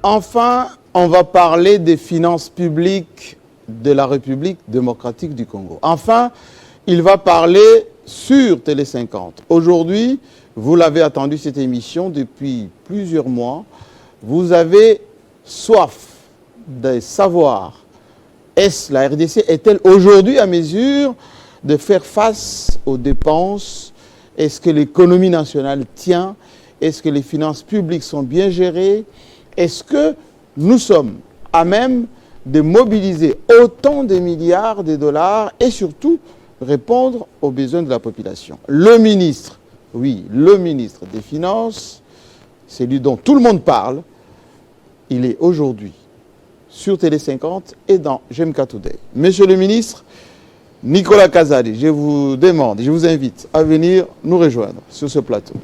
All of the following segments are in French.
Enfin, on va parler des finances publiques de la République démocratique du Congo. Enfin, il va parler sur Télé 50. Aujourd'hui, vous l'avez attendu cette émission depuis plusieurs mois. Vous avez soif de savoir, est-ce la RDC est-elle aujourd'hui à mesure de faire face aux dépenses? Est-ce que l'économie nationale tient? Est-ce que les finances publiques sont bien gérées? Est-ce que nous sommes à même de mobiliser autant de milliards de dollars et surtout répondre aux besoins de la population? Le ministre, oui, le ministre des Finances, celui dont tout le monde parle, il est aujourd'hui sur Télé 50 et dans GMK Today. Monsieur le ministre, Nicolas Kazadi, je vous demande, je vous invite à venir nous rejoindre sur ce plateau.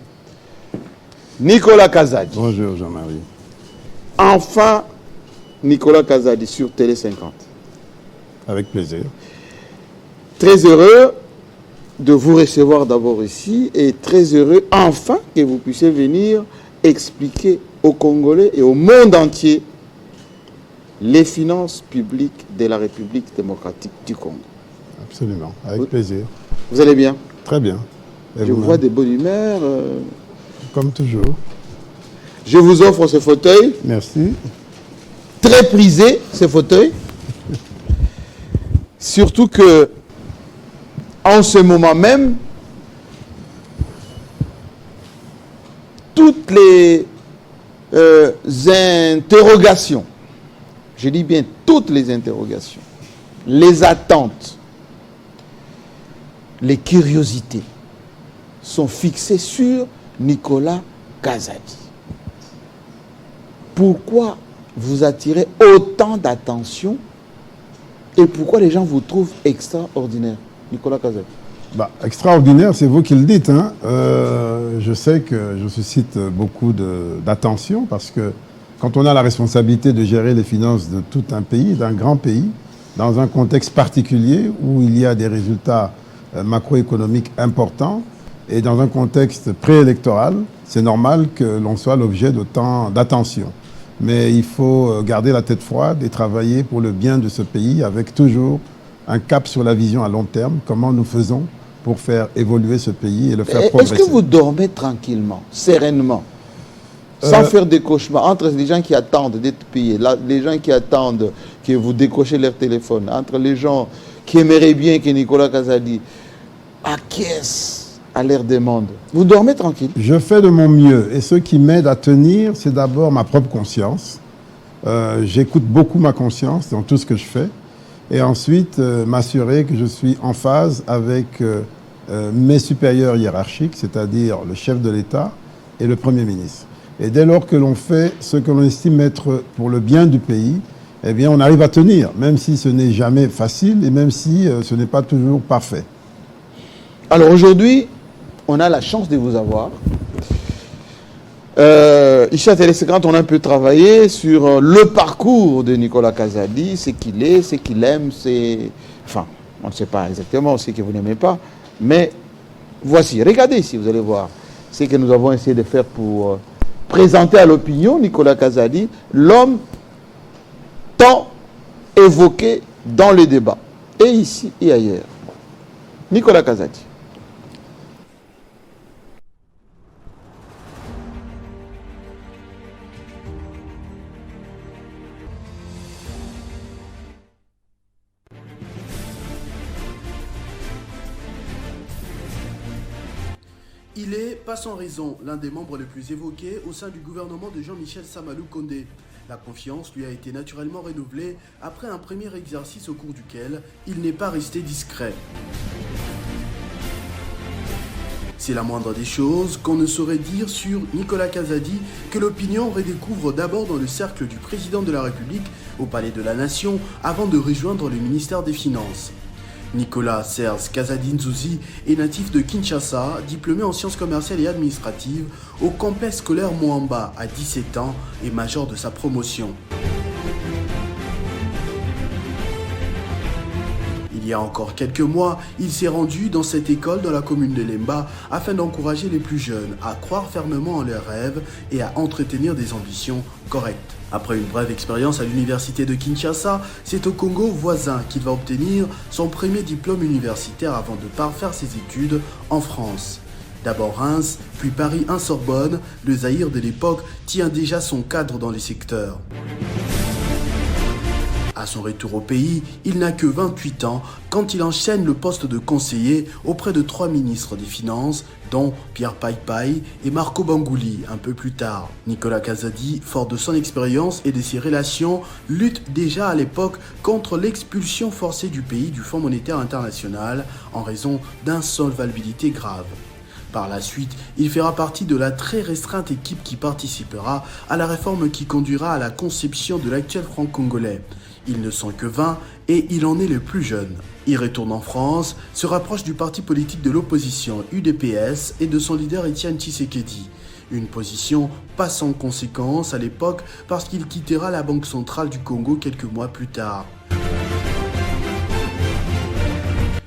Nicolas Kazadi. Bonjour Jean-Marie. Enfin, Nicolas Kazadi sur Télé 50. Avec plaisir. Très heureux de vous recevoir d'abord ici et très heureux enfin que vous puissiez venir expliquer aux Congolais et au monde entier les finances publiques de la République démocratique du Congo. Absolument, avec plaisir. Vous allez bien? Très bien. Et je vous vois de bonne humeur. Comme toujours. Je vous offre ce fauteuil. Merci. Très prisé, ce fauteuil. Surtout que, en ce moment même, toutes les interrogations, je dis bien toutes les interrogations, les attentes, les curiosités sont fixées sur Nicolas Kazadi. Pourquoi vous attirez autant d'attention et pourquoi les gens vous trouvent extraordinaire, Nicolas Kazadi? Extraordinaire, c'est vous qui le dites. Hein. Je sais que je suscite beaucoup d'attention parce que quand on a la responsabilité de gérer les finances de tout un pays, d'un grand pays, dans un contexte particulier où il y a des résultats macroéconomiques importants et dans un contexte préélectoral, c'est normal que l'on soit l'objet d'autant d'attention. Mais il faut garder la tête froide et travailler pour le bien de ce pays avec toujours un cap sur la vision à long terme, comment nous faisons pour faire évoluer ce pays et le faire progresser. Est-ce que vous dormez tranquillement, sereinement, sans faire des cauchemars, entre les gens qui attendent d'être payés, les gens qui attendent que vous décrochez leur téléphone, entre les gens qui aimeraient bien que Nicolas Kazadi acquiesce à leur demande? Vous dormez tranquille? Je fais de mon mieux et ce qui m'aide à tenir, c'est d'abord ma propre conscience. J'écoute beaucoup ma conscience dans tout ce que je fais et ensuite m'assurer que je suis en phase avec mes supérieurs hiérarchiques, c'est-à-dire le chef de l'État et le Premier ministre. Et dès lors que l'on fait ce que l'on estime être pour le bien du pays, eh bien on arrive à tenir, même si ce n'est jamais facile et même si ce n'est pas toujours parfait. Alors aujourd'hui, on a la chance de vous avoir. Ici à Télé 50, on a un peu travaillé sur le parcours de Nicolas Kazadi, ce qu'il est, ce qu'il aime, enfin, on ne sait pas exactement ce que vous n'aimez pas, mais voici, regardez ici, vous allez voir ce que nous avons essayé de faire pour présenter à l'opinion Nicolas Kazadi, l'homme tant évoqué dans le débat, et ici et ailleurs. Nicolas Kazadi. Il est, pas sans raison, l'un des membres les plus évoqués au sein du gouvernement de Jean-Michel Samalou Condé. La confiance lui a été naturellement renouvelée après un premier exercice au cours duquel il n'est pas resté discret. C'est la moindre des choses qu'on ne saurait dire sur Nicolas Kazadi que l'opinion redécouvre d'abord dans le cercle du président de la République au Palais de la Nation avant de rejoindre le ministère des Finances. Nicolas Serge Kazadi Nzuzi est natif de Kinshasa, diplômé en sciences commerciales et administratives au complexe scolaire Moamba à 17 ans et major de sa promotion. Il y a encore quelques mois, il s'est rendu dans cette école dans la commune de Lemba afin d'encourager les plus jeunes à croire fermement en leurs rêves et à entretenir des ambitions correctes. Après une brève expérience à l'université de Kinshasa, c'est au Congo voisin qu'il va obtenir son premier diplôme universitaire avant de parfaire ses études en France. D'abord Reims, puis Paris 1 Sorbonne, le Zaïre de l'époque tient déjà son cadre dans les secteurs. À son retour au pays, il n'a que 28 ans quand il enchaîne le poste de conseiller auprès de 3 ministres des Finances, dont Pierre Paille et Marco Bangouli un peu plus tard. Nicolas Kazadi, fort de son expérience et de ses relations, lutte déjà à l'époque contre l'expulsion forcée du pays du Fonds monétaire international en raison d'insolvabilité grave. Par la suite, il fera partie de la très restreinte équipe qui participera à la réforme qui conduira à la conception de l'actuel franc congolais. Ils ne sont que 20 et il en est le plus jeune. Il retourne en France, se rapproche du parti politique de l'opposition UDPS et de son leader Étienne Tshisekedi. Une position pas sans conséquence à l'époque parce qu'il quittera la Banque centrale du Congo quelques mois plus tard.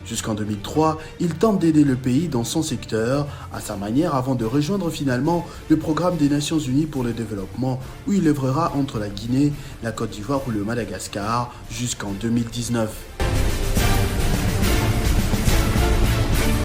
Jusqu'en 2003, il tente d'aider le pays dans son secteur, à sa manière avant de rejoindre finalement le programme des Nations Unies pour le développement, où il œuvrera entre la Guinée, la Côte d'Ivoire ou le Madagascar jusqu'en 2019.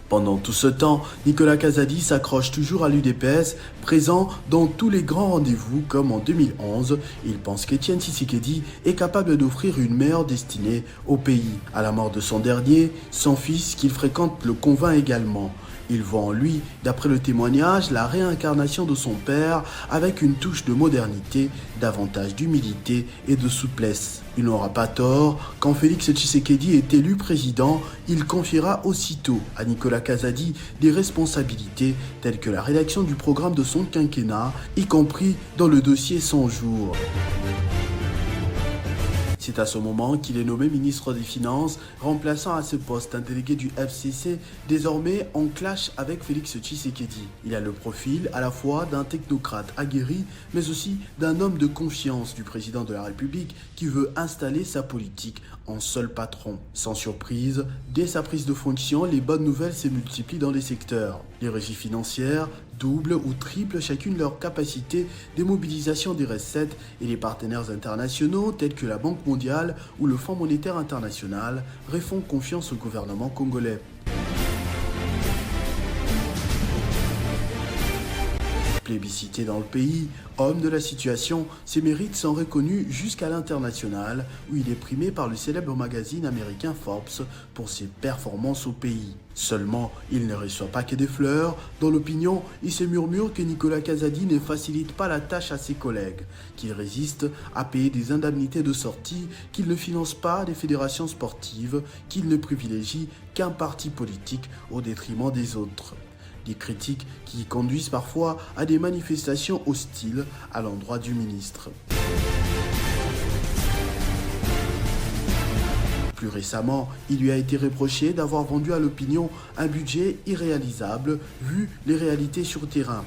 Pendant tout ce temps, Nicolas Kazadi s'accroche toujours à l'UDPS, présent dans tous les grands rendez-vous comme en 2011. Il pense qu'Étienne Tshisekedi est capable d'offrir une meilleure destinée au pays. À la mort de son dernier, son fils qu'il fréquente le convainc également. Il voit en lui, d'après le témoignage, la réincarnation de son père avec une touche de modernité, davantage d'humilité et de souplesse. Il n'aura pas tort, quand Félix Tshisekedi est élu président, il confiera aussitôt à Nicolas Kazadi des responsabilités telles que la rédaction du programme de son quinquennat, y compris dans le dossier 100 jours. C'est à ce moment qu'il est nommé ministre des Finances, remplaçant à ce poste un délégué du FCC, désormais en clash avec Félix Tshisekedi. Il a le profil à la fois d'un technocrate aguerri, mais aussi d'un homme de confiance du président de la République qui veut installer sa politique en seul patron. Sans surprise, dès sa prise de fonction, les bonnes nouvelles se multiplient dans les secteurs. Les régies financières doublent ou triplent chacune leur capacité de mobilisation des recettes et les partenaires internationaux tels que la Banque mondiale ou le Fonds monétaire international refont confiance au gouvernement congolais. Plébiscité dans le pays, homme de la situation, ses mérites sont reconnus jusqu'à l'international où il est primé par le célèbre magazine américain Forbes pour ses performances au pays. Seulement, il ne reçoit pas que des fleurs. Dans l'opinion, il se murmure que Nicolas Kazadi ne facilite pas la tâche à ses collègues, qu'il résiste à payer des indemnités de sortie, qu'il ne finance pas des fédérations sportives, qu'il ne privilégie qu'un parti politique au détriment des autres. Des critiques qui conduisent parfois à des manifestations hostiles à l'endroit du ministre. Plus récemment, il lui a été reproché d'avoir vendu à l'opinion un budget irréalisable vu les réalités sur le terrain.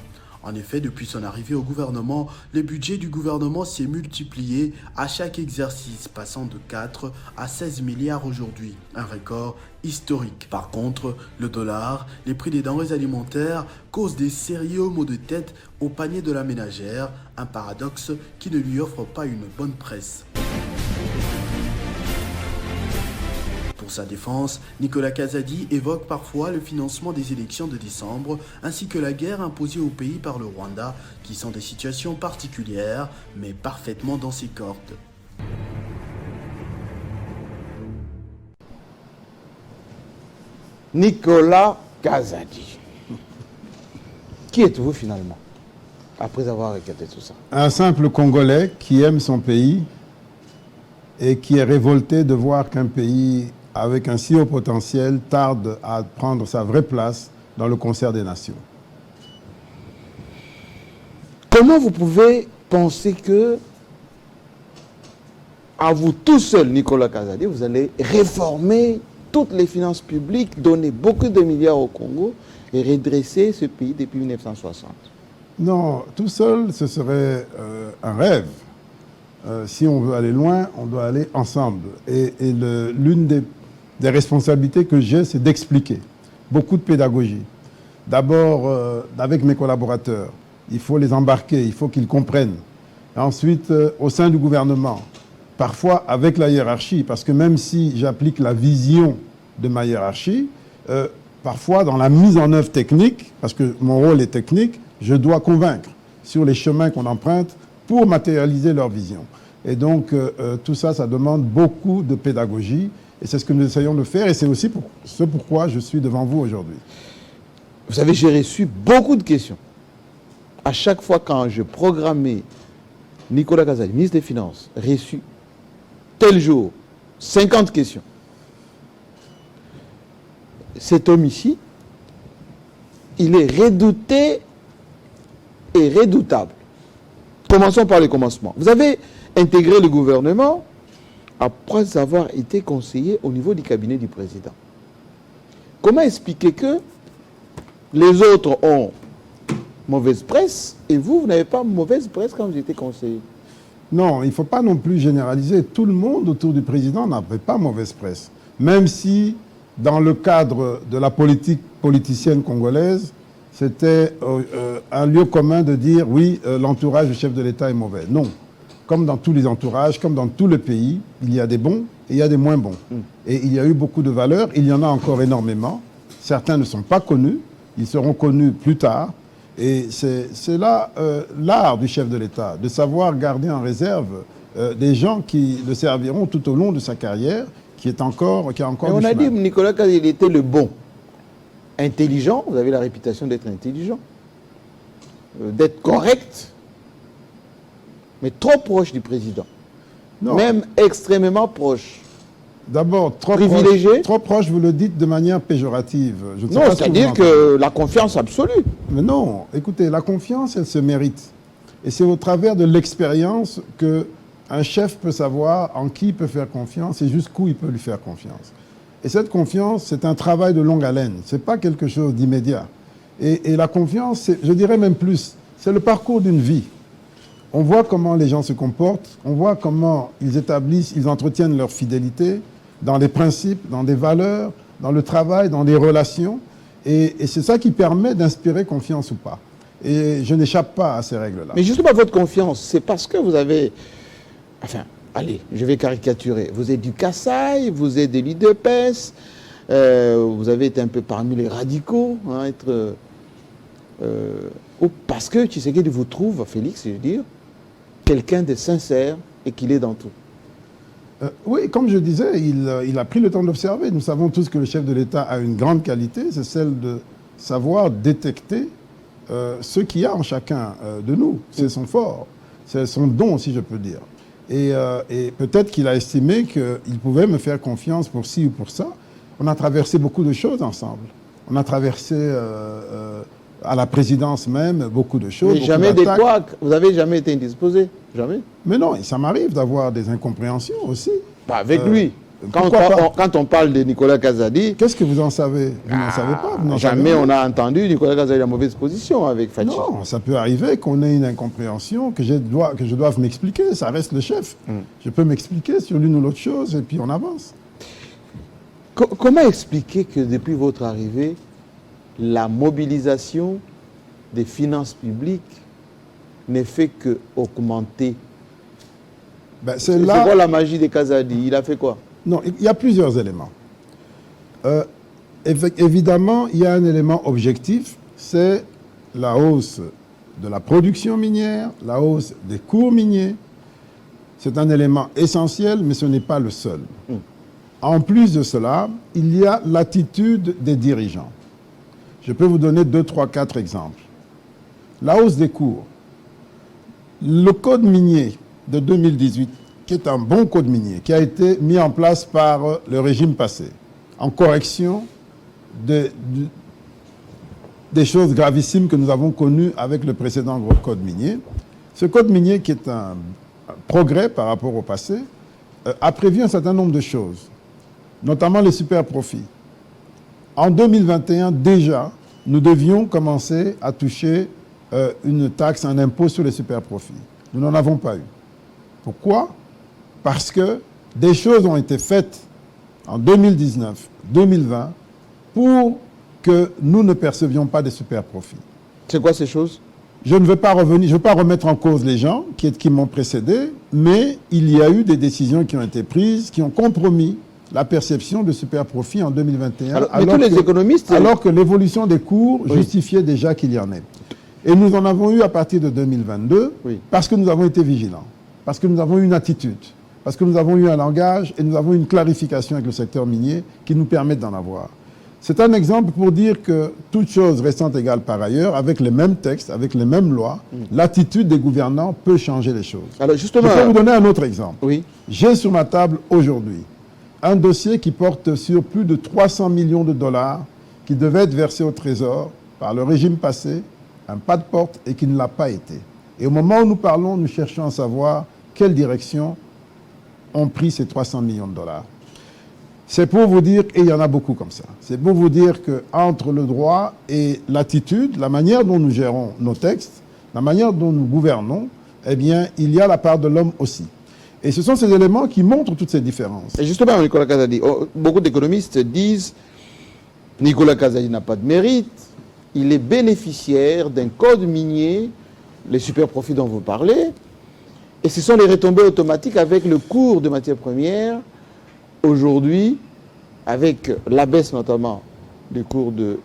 En effet, depuis son arrivée au gouvernement, le budget du gouvernement s'est multiplié à chaque exercice, passant de 4 à 16 milliards aujourd'hui, un record historique. Par contre, le dollar, les prix des denrées alimentaires causent des sérieux maux de tête au panier de la ménagère, un paradoxe qui ne lui offre pas une bonne presse. Pour sa défense, Nicolas Kazadi évoque parfois le financement des élections de décembre ainsi que la guerre imposée au pays par le Rwanda, qui sont des situations particulières, mais parfaitement dans ses cordes. Nicolas Kazadi. Qui êtes-vous finalement, après avoir regardé tout ça? Un simple Congolais qui aime son pays et qui est révolté de voir qu'un pays avec un si haut potentiel tarde à prendre sa vraie place dans le concert des nations. Comment vous pouvez penser que, à vous tout seul, Nicolas Kazadi, vous allez réformer toutes les finances publiques, donner beaucoup de milliards au Congo et redresser ce pays depuis 1960? Non, tout seul, ce serait un rêve. Si on veut aller loin, on doit aller ensemble. Et l'une des responsabilités que j'ai, c'est d'expliquer. Beaucoup de pédagogie. D'abord, avec mes collaborateurs, il faut les embarquer, il faut qu'ils comprennent. Et ensuite, au sein du gouvernement, parfois avec la hiérarchie, parce que même si j'applique la vision de ma hiérarchie, parfois dans la mise en œuvre technique, parce que mon rôle est technique, je dois convaincre sur les chemins qu'on emprunte pour matérialiser leur vision. Et donc, tout ça, ça demande beaucoup de pédagogie. Et c'est ce que nous essayons de faire. Et c'est aussi ce pourquoi je suis devant vous aujourd'hui. Vous savez, j'ai reçu beaucoup de questions. À chaque fois quand je programmais Nicolas Kazadi, ministre des Finances, reçu tel jour, 50 questions. Cet homme ici, il est redouté et redoutable. Commençons par le commencement. Vous avez intégré le gouvernement après avoir été conseiller au niveau du cabinet du président. Comment expliquer que les autres ont mauvaise presse et vous n'avez pas mauvaise presse quand vous étiez conseiller? Non, il ne faut pas non plus généraliser. Tout le monde autour du président n'avait pas mauvaise presse. Même si, dans le cadre de la politique politicienne congolaise, c'était un lieu commun de dire oui, l'entourage du chef de l'État est mauvais. Non. Comme dans tous les entourages, comme dans tout le pays, il y a des bons et il y a des moins bons. Et il y a eu beaucoup de valeurs, il y en a encore énormément. Certains ne sont pas connus, ils seront connus plus tard. Et c'est là l'art du chef de l'État, de savoir garder en réserve des gens qui le serviront tout au long de sa carrière, qui a encore du chemin. On a dit Nicolas Kazadi, il était le bon. Intelligent, vous avez la réputation d'être intelligent, d'être correct, mais trop proche du président. Non. Même extrêmement proche. D'abord, trop proche, vous le dites de manière péjorative. Non, c'est-à-dire que la confiance absolue. Mais non, écoutez, la confiance, elle se mérite. Et c'est au travers de l'expérience qu'un chef peut savoir en qui il peut faire confiance et jusqu'où il peut lui faire confiance. Et cette confiance, c'est un travail de longue haleine. Ce n'est pas quelque chose d'immédiat. Et la confiance, je dirais même plus, c'est le parcours d'une vie. On voit comment les gens se comportent, on voit comment ils entretiennent leur fidélité dans des principes, dans des valeurs, dans le travail, dans des relations. Et c'est ça qui permet d'inspirer confiance ou pas. Et je n'échappe pas à ces règles-là. Mais justement, votre confiance, c'est parce que vous avez... Enfin, allez, je vais caricaturer. Vous êtes du Kassai, vous êtes de l'UDPS, vous avez été un peu parmi les radicaux, hein, ou parce que Tshisekedi vous trouve, Félix, je veux dire, quelqu'un de sincère et qu'il est dans tout. Oui, comme je disais, il a pris le temps d'observer. Nous savons tous que le chef de l'État a une grande qualité, c'est celle de savoir détecter ce qu'il y a en chacun de nous. C'est son fort, c'est son don, si je peux dire. Et peut-être qu'il a estimé qu'il pouvait me faire confiance pour ci ou pour ça. On a traversé beaucoup de choses ensemble. On a traversé à la présidence même beaucoup de choses. Mais jamais des couacs. Vous n'avez jamais été indisposé. Jamais. Mais non, ça m'arrive d'avoir des incompréhensions aussi. Pas avec lui. Quand on parle de Nicolas Kazadi... Qu'est-ce que vous en savez? Vous n'en savez pas. Jamais on a entendu Nicolas Kazadi en mauvaise position avec Fachi. Non, ça peut arriver qu'on ait une incompréhension, que je doive m'expliquer. Ça reste le chef. Je peux m'expliquer sur l'une ou l'autre chose et puis on avance. Comment expliquer que depuis votre arrivée, la mobilisation des finances publiques n'est fait qu'augmenter? C'est quoi la magie de Kazadi? Il a fait quoi? Non, il y a plusieurs éléments. Évidemment, il y a un élément objectif, c'est la hausse de la production minière, la hausse des cours miniers. C'est un élément essentiel, mais ce n'est pas le seul. En plus de cela, il y a l'attitude des dirigeants. Je peux vous donner 2, 3, 4 exemples. La hausse des cours. Le code minier de 2018, qui est un bon code minier, qui a été mis en place par le régime passé, en correction des choses gravissimes que nous avons connues avec le précédent code minier. Ce code minier, qui est un progrès par rapport au passé, a prévu un certain nombre de choses, notamment les super profits. En 2021, déjà, nous devions commencer à toucher une taxe, un impôt sur les super profits. Nous n'en avons pas eu. Pourquoi? Parce que des choses ont été faites en 2019, 2020, pour que nous ne percevions pas des super profits. C'est quoi ces choses? Je ne veux pas revenir, je ne veux pas remettre en cause les gens qui m'ont précédé, mais il y a eu des décisions qui ont été prises, qui ont compromis la perception de super profits en 2021. Alors que l'évolution des cours justifiait déjà qu'il y en ait. Et nous en avons eu à partir de 2022, parce que nous avons été vigilants, parce que nous avons eu une attitude, parce que nous avons eu un langage et nous avons eu une clarification avec le secteur minier qui nous permettent d'en avoir. C'est un exemple pour dire que, toutes choses restant égales par ailleurs, avec les mêmes textes, avec les mêmes lois, l'attitude des gouvernants peut changer les choses. Alors justement, je peux vous donner un autre exemple. Oui. J'ai sur ma table aujourd'hui un dossier qui porte sur plus de 300 millions de dollars qui devait être versé au Trésor par le régime passé, un pas de porte, et qui ne l'a pas été. Et au moment où nous parlons, nous cherchons à savoir quelle direction ont pris ces 300 millions de dollars. C'est pour vous dire, et il y en a beaucoup comme ça, c'est pour vous dire qu'entre le droit et l'attitude, la manière dont nous gérons nos textes, la manière dont nous gouvernons, eh bien, il y a la part de l'homme aussi. Et ce sont ces éléments qui montrent toutes ces différences. Et justement, Nicolas Kazadi, beaucoup d'économistes disent Nicolas Kazadi n'a pas de mérite, il est bénéficiaire d'un code minier, les super profits dont vous parlez, et ce sont les retombées automatiques avec le cours de matières premières. Aujourd'hui, avec la baisse notamment du cours de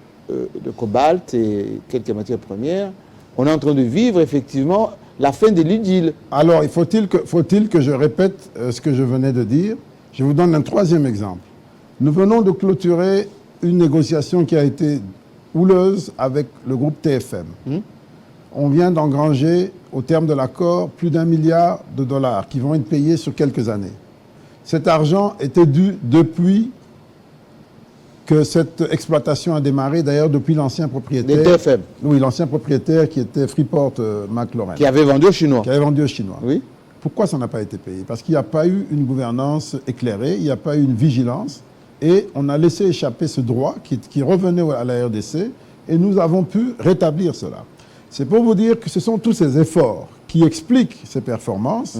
cobalt et quelques matières premières, on est en train de vivre effectivement la fin de l'idylle. Alors, faut-il que je répète ce que je venais de dire? Je vous donne un troisième exemple. Nous venons de clôturer une négociation qui a été houleuse avec le groupe TFM. On vient d'engranger, au terme de l'accord, plus d'1 milliard de dollars qui vont être payés sur quelques années. Cet argent était dû depuis que cette exploitation a démarré, d'ailleurs depuis l'ancien propriétaire. Des TFM. Oui, l'ancien propriétaire qui était Freeport McLaren. Qui avait vendu aux Chinois. Qui avait vendu aux Chinois. Oui. Pourquoi ça n'a pas été payé? Parce qu'il n'y a pas eu une gouvernance éclairée, il n'y a pas eu une vigilance, et on a laissé échapper ce droit qui revenait à la RDC, et nous avons pu rétablir cela. C'est pour vous dire que ce sont tous ces efforts qui explique ces performances,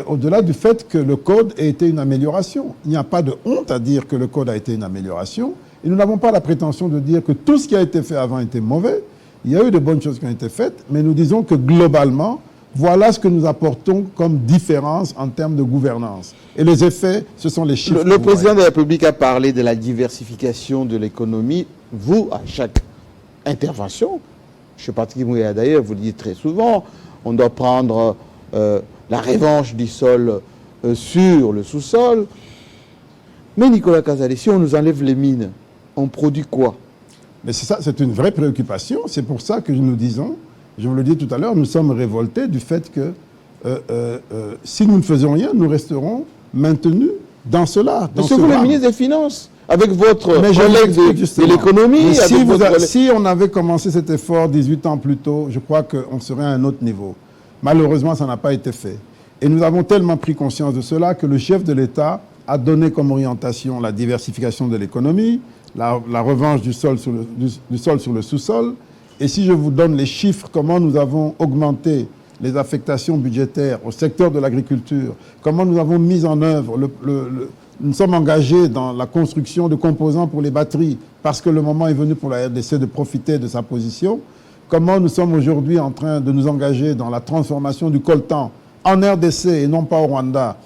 au-delà du fait que le code ait été une amélioration. Il n'y a pas de honte à dire que le code a été une amélioration. Et nous n'avons pas la prétention de dire que tout ce qui a été fait avant était mauvais. Il y a eu de bonnes choses qui ont été faites, mais nous disons que globalement, voilà ce que nous apportons comme différence en termes de gouvernance. Et les effets, ce sont les chiffres. Le président de la République a parlé de la diversification de l'économie. Vous, à chaque intervention, je sais pas qui d'ailleurs, vous le dites très souvent, on doit prendre la revanche du sol sur le sous-sol. Mais Nicolas Kazalé, si on nous enlève les mines, on produit quoi? Mais c'est ça, c'est une vraie préoccupation. C'est pour ça que nous disons, je vous le dis tout à l'heure, nous sommes révoltés du fait que si nous ne faisons rien, nous resterons maintenus dans cela. Parce que vous, le ministre des Finances, avec votre collègue de l'économie... Si on avait commencé cet effort 18 ans plus tôt, je crois qu'on serait à un autre niveau. Malheureusement, ça n'a pas été fait. Et nous avons tellement pris conscience de cela que le chef de l'État a donné comme orientation la diversification de l'économie, la revanche du sol sur le sous-sol. Et si je vous donne les chiffres, comment nous avons augmenté les affectations budgétaires au secteur de l'agriculture, comment nous avons mis en œuvre, nous sommes engagés dans la construction de composants pour les batteries, parce que le moment est venu pour la RDC de profiter de sa position, comment nous sommes aujourd'hui en train de nous engager dans la transformation du coltan en RDC et non pas au Rwanda,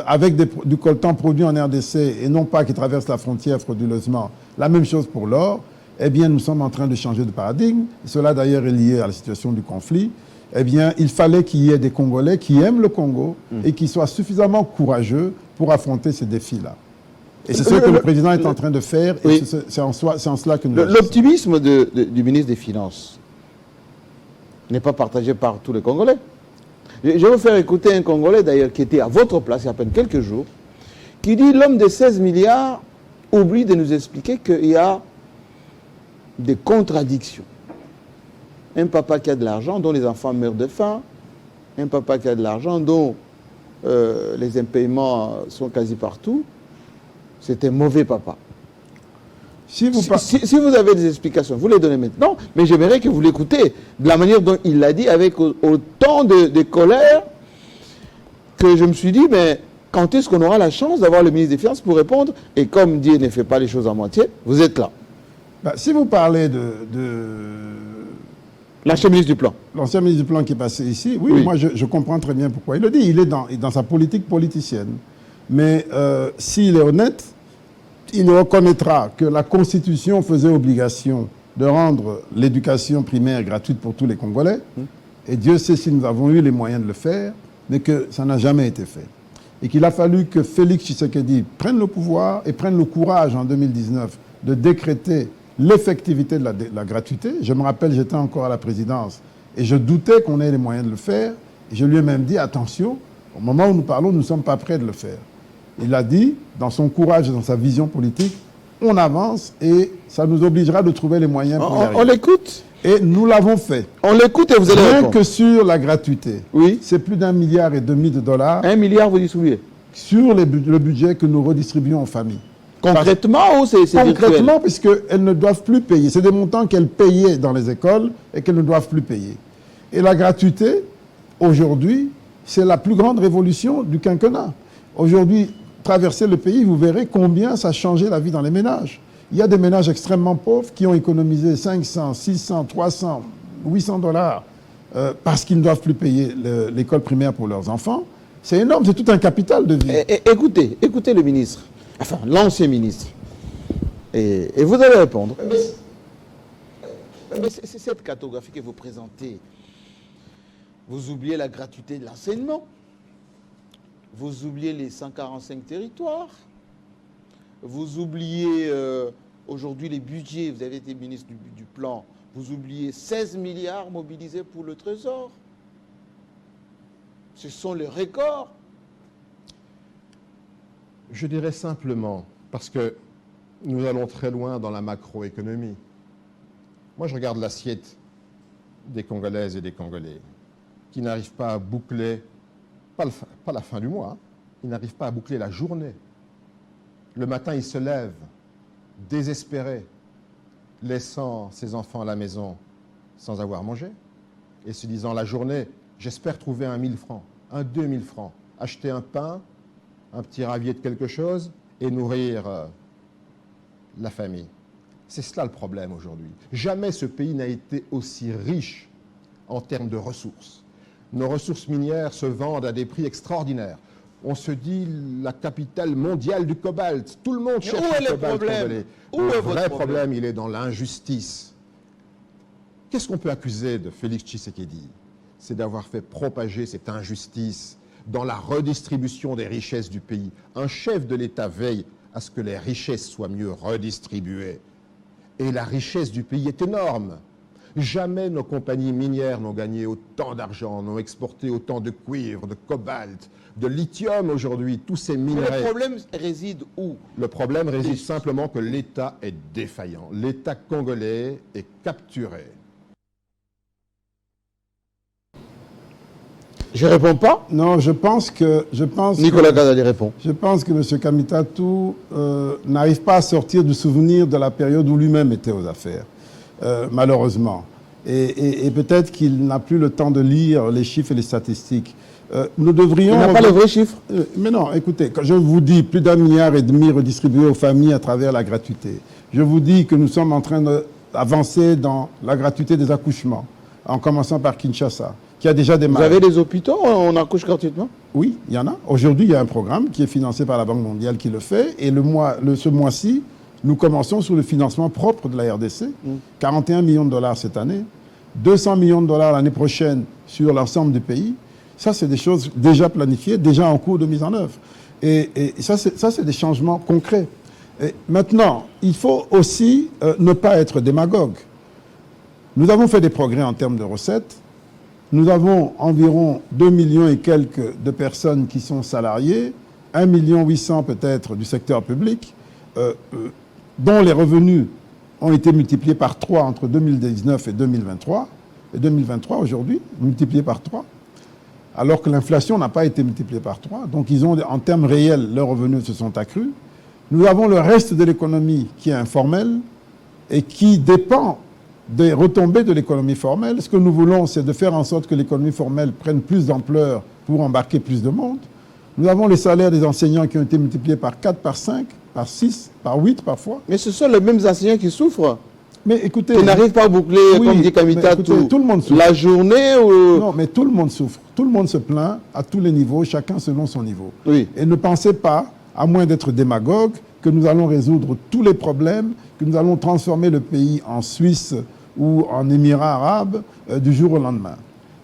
avec du coltan produit en RDC et non pas qui traverse la frontière frauduleusement. La même chose pour l'or. Eh bien, nous sommes en train de changer de paradigme. Cela, d'ailleurs, est lié à la situation du conflit. Eh bien, il fallait qu'il y ait des Congolais qui aiment le Congo et qui soient suffisamment courageux pour affronter ces défis-là. Et c'est ce que le président est en train de faire, et c'est en cela que nous... L'optimisme du ministre des Finances n'est pas partagé par tous les Congolais. Je vais vous faire écouter un Congolais, d'ailleurs, qui était à votre place il y a à peine quelques jours, qui dit « L'homme de 16 milliards oublie de nous expliquer qu'il y a des contradictions. Un papa qui a de l'argent, dont les enfants meurent de faim, un papa qui a de l'argent, dont les impayements sont quasi partout, c'est un mauvais papa. » Si vous avez des explications, vous les donnez maintenant, mais j'aimerais que vous l'écoutez de la manière dont il l'a dit, avec autant de colère, que je me suis dit, mais quand est-ce qu'on aura la chance d'avoir le ministre des Finances pour répondre? Et comme Dieu ne fait pas les choses à moitié, vous êtes là. Si vous parlez de l'ancien ministre du Plan. L'ancien ministre du Plan qui est passé ici, oui. Moi je comprends très bien pourquoi il le dit. Il est dans sa politique politicienne. Mais s'il est honnête, il reconnaîtra que la Constitution faisait obligation de rendre l'éducation primaire gratuite pour tous les Congolais. Et Dieu sait si nous avons eu les moyens de le faire, mais que ça n'a jamais été fait. Et qu'il a fallu que Félix Tshisekedi prenne le pouvoir et prenne le courage en 2019 de décréter l'effectivité de la gratuité. Je me rappelle, j'étais encore à la présidence et je doutais qu'on ait les moyens de le faire. Et je lui ai même dit, attention, au moment où nous parlons, nous ne sommes pas prêts de le faire. Il a dit, dans son courage et dans sa vision politique, on avance et ça nous obligera de trouver les moyens pour y arriver. On l'écoute. Et nous l'avons fait. On l'écoute et vous allez répondre. Rien que sur la gratuité, c'est plus d'1,5 milliard de dollars. 1 milliard, vous distribuez? Sur le budget que nous redistribuons aux familles. Concrètement ou c'est concrètement, puisqu'elles ne doivent plus payer. C'est des montants qu'elles payaient dans les écoles et qu'elles ne doivent plus payer. Et la gratuité, aujourd'hui, c'est la plus grande révolution du quinquennat. Aujourd'hui, traverser le pays, vous verrez combien ça a changé la vie dans les ménages. Il y a des ménages extrêmement pauvres qui ont économisé 500, 600, 300, 800 dollars parce qu'ils ne doivent plus payer l'école primaire pour leurs enfants. C'est énorme, c'est tout un capital de vie. Écoutez le ministre, enfin l'ancien ministre, et vous allez répondre. Mais c'est cette cartographie que vous présentez. Vous oubliez la gratuité de l'enseignement. Vous oubliez les 145 territoires. Vous oubliez aujourd'hui les budgets. Vous avez été ministre du Plan. Vous oubliez 16 milliards mobilisés pour le Trésor. Ce sont les records. Je dirais simplement, parce que nous allons très loin dans la macroéconomie. Moi, je regarde l'assiette des Congolaises et des Congolais qui n'arrivent pas à boucler, pas la fin du mois, ils n'arrivent pas à boucler la journée. Le matin, ils se lèvent, désespérés, laissant ses enfants à la maison sans avoir mangé, et se disant la journée, J'espère trouver un 1000 francs, un 2000 francs, acheter un pain, un petit ravier de quelque chose et nourrir la famille. C'est cela le problème aujourd'hui. Jamais ce pays n'a été aussi riche en termes de ressources. Nos ressources minières se vendent à des prix extraordinaires. On se dit la capitale mondiale du cobalt. Tout le monde cherche le cobalt congolais. Le vrai problème, il est dans l'injustice. Qu'est-ce qu'on peut accuser de Félix Tshisekedi? C'est d'avoir fait propager cette injustice dans la redistribution des richesses du pays. Un chef de l'État veille à ce que les richesses soient mieux redistribuées. Et la richesse du pays est énorme. Jamais nos compagnies minières n'ont gagné autant d'argent, n'ont exporté autant de cuivre, de cobalt, de lithium aujourd'hui, tous ces minerais. Mais le problème réside où? Le problème réside simplement que l'État est défaillant. L'État congolais est capturé. Je ne réponds pas. Non, je pense que... Nicolas Kazali répond. Je pense que M. Kamitatou n'arrive pas à sortir du souvenir de la période où lui-même était aux affaires, malheureusement. Et peut-être qu'il n'a plus le temps de lire les chiffres et les statistiques. Nous devrions... Il n'a pas les vrais chiffres. Mais non, écoutez, quand je vous dis plus d'1,5 milliard redistribués aux familles à travers la gratuité, je vous dis que nous sommes en train d'avancer dans la gratuité des accouchements, en commençant par Kinshasa, qui a déjà démarré. Vous avez des hôpitaux où on accouche gratuitement? Oui, il y en a. Aujourd'hui, il y a un programme qui est financé par la Banque mondiale qui le fait. Et ce mois-ci, nous commençons sur le financement propre de la RDC. 41 millions de dollars cette année, 200 millions de dollars l'année prochaine sur l'ensemble du pays. Ça, c'est des choses déjà planifiées, déjà en cours de mise en œuvre. Et ça, c'est des changements concrets. Et maintenant, il faut aussi ne pas être démagogue. Nous avons fait des progrès en termes de recettes. Nous avons environ 2 millions et quelques de personnes qui sont salariées, 1,8 million peut-être du secteur public, dont les revenus ont été multipliés par 3 entre 2019 et 2023. Et 2023 aujourd'hui, multipliés par 3. Alors que l'inflation n'a pas été multipliée par 3. Donc ils ont, en termes réels, leurs revenus se sont accrus. Nous avons le reste de l'économie qui est informel et qui dépend des retombées de l'économie formelle. Ce que nous voulons, c'est de faire en sorte que l'économie formelle prenne plus d'ampleur pour embarquer plus de monde. Nous avons les salaires des enseignants qui ont été multipliés par 4, par 5, par 6, par 8 parfois. Mais ce sont les mêmes enseignants qui souffrent. Mais écoutez... Ils n'arrivent pas à boucler, oui, comme dit Kamitatou, tout le monde souffre. La journée ou... Non, mais tout le monde souffre. Tout le monde se plaint à tous les niveaux, chacun selon son niveau. Oui. Et ne pensez pas, à moins d'être démagogue, que nous allons résoudre tous les problèmes, que nous allons transformer le pays en Suisse ou en Émirats arabes du jour au lendemain.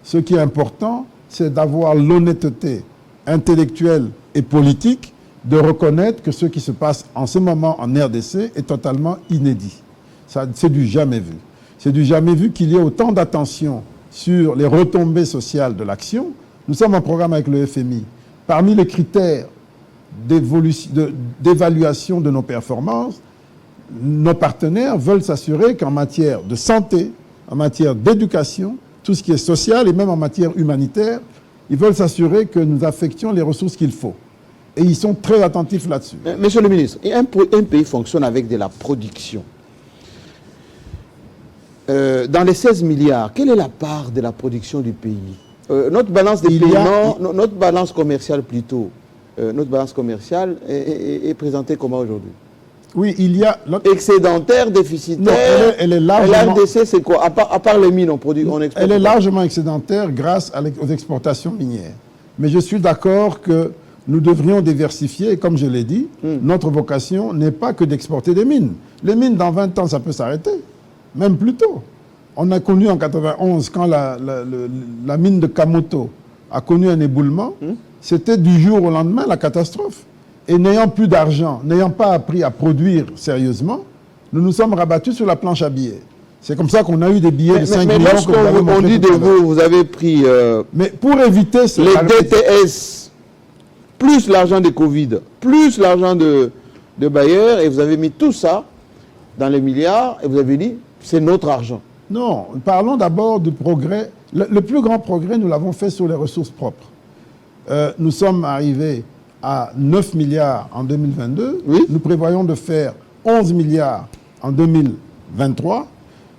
Ce qui est important, c'est d'avoir l'honnêteté intellectuelle et politique de reconnaître que ce qui se passe en ce moment en RDC est totalement inédit. C'est du jamais vu. C'est du jamais vu qu'il y ait autant d'attention sur les retombées sociales de l'action. Nous sommes en programme avec le FMI. Parmi les critères d'évaluation de nos performances, nos partenaires veulent s'assurer qu'en matière de santé, en matière d'éducation, tout ce qui est social et même en matière humanitaire, ils veulent s'assurer que nous affections les ressources qu'il faut. Et ils sont très attentifs là-dessus. Monsieur le ministre, un pays fonctionne avec de la production. Dans les 16 milliards, quelle est la part de la production du pays? Notre balance des paiements, notre balance commerciale plutôt, notre balance commerciale est présentée comment aujourd'hui? Oui, il y a... Excédentaire, déficitaire. Non, elle est largement... La RDC, c'est quoi? À part les mines, on exporte. Elle est largement excédentaire grâce aux exportations minières. Mais je suis d'accord que nous devrions diversifier. Et comme je l'ai dit, notre vocation n'est pas que d'exporter des mines. Les mines, dans 20 ans, ça peut s'arrêter. Même plus tôt. On a connu en 91, quand la mine de Kamoto a connu un éboulement, c'était du jour au lendemain la catastrophe. Et n'ayant plus d'argent, n'ayant pas appris à produire sérieusement, nous nous sommes rabattus sur la planche à billets. C'est comme ça qu'on a eu des billets de 5 millions. Mais lorsqu'on dit de vous, vous avez pris mais pour éviter les DTS, plus l'argent de Covid, plus l'argent de bailleurs, et vous avez mis tout ça dans les milliards, et vous avez dit, c'est notre argent. Non, parlons d'abord du progrès. Le plus grand progrès, nous l'avons fait sur les ressources propres. Nous sommes arrivés à 9 milliards en 2022. Oui. Nous prévoyons de faire 11 milliards en 2023,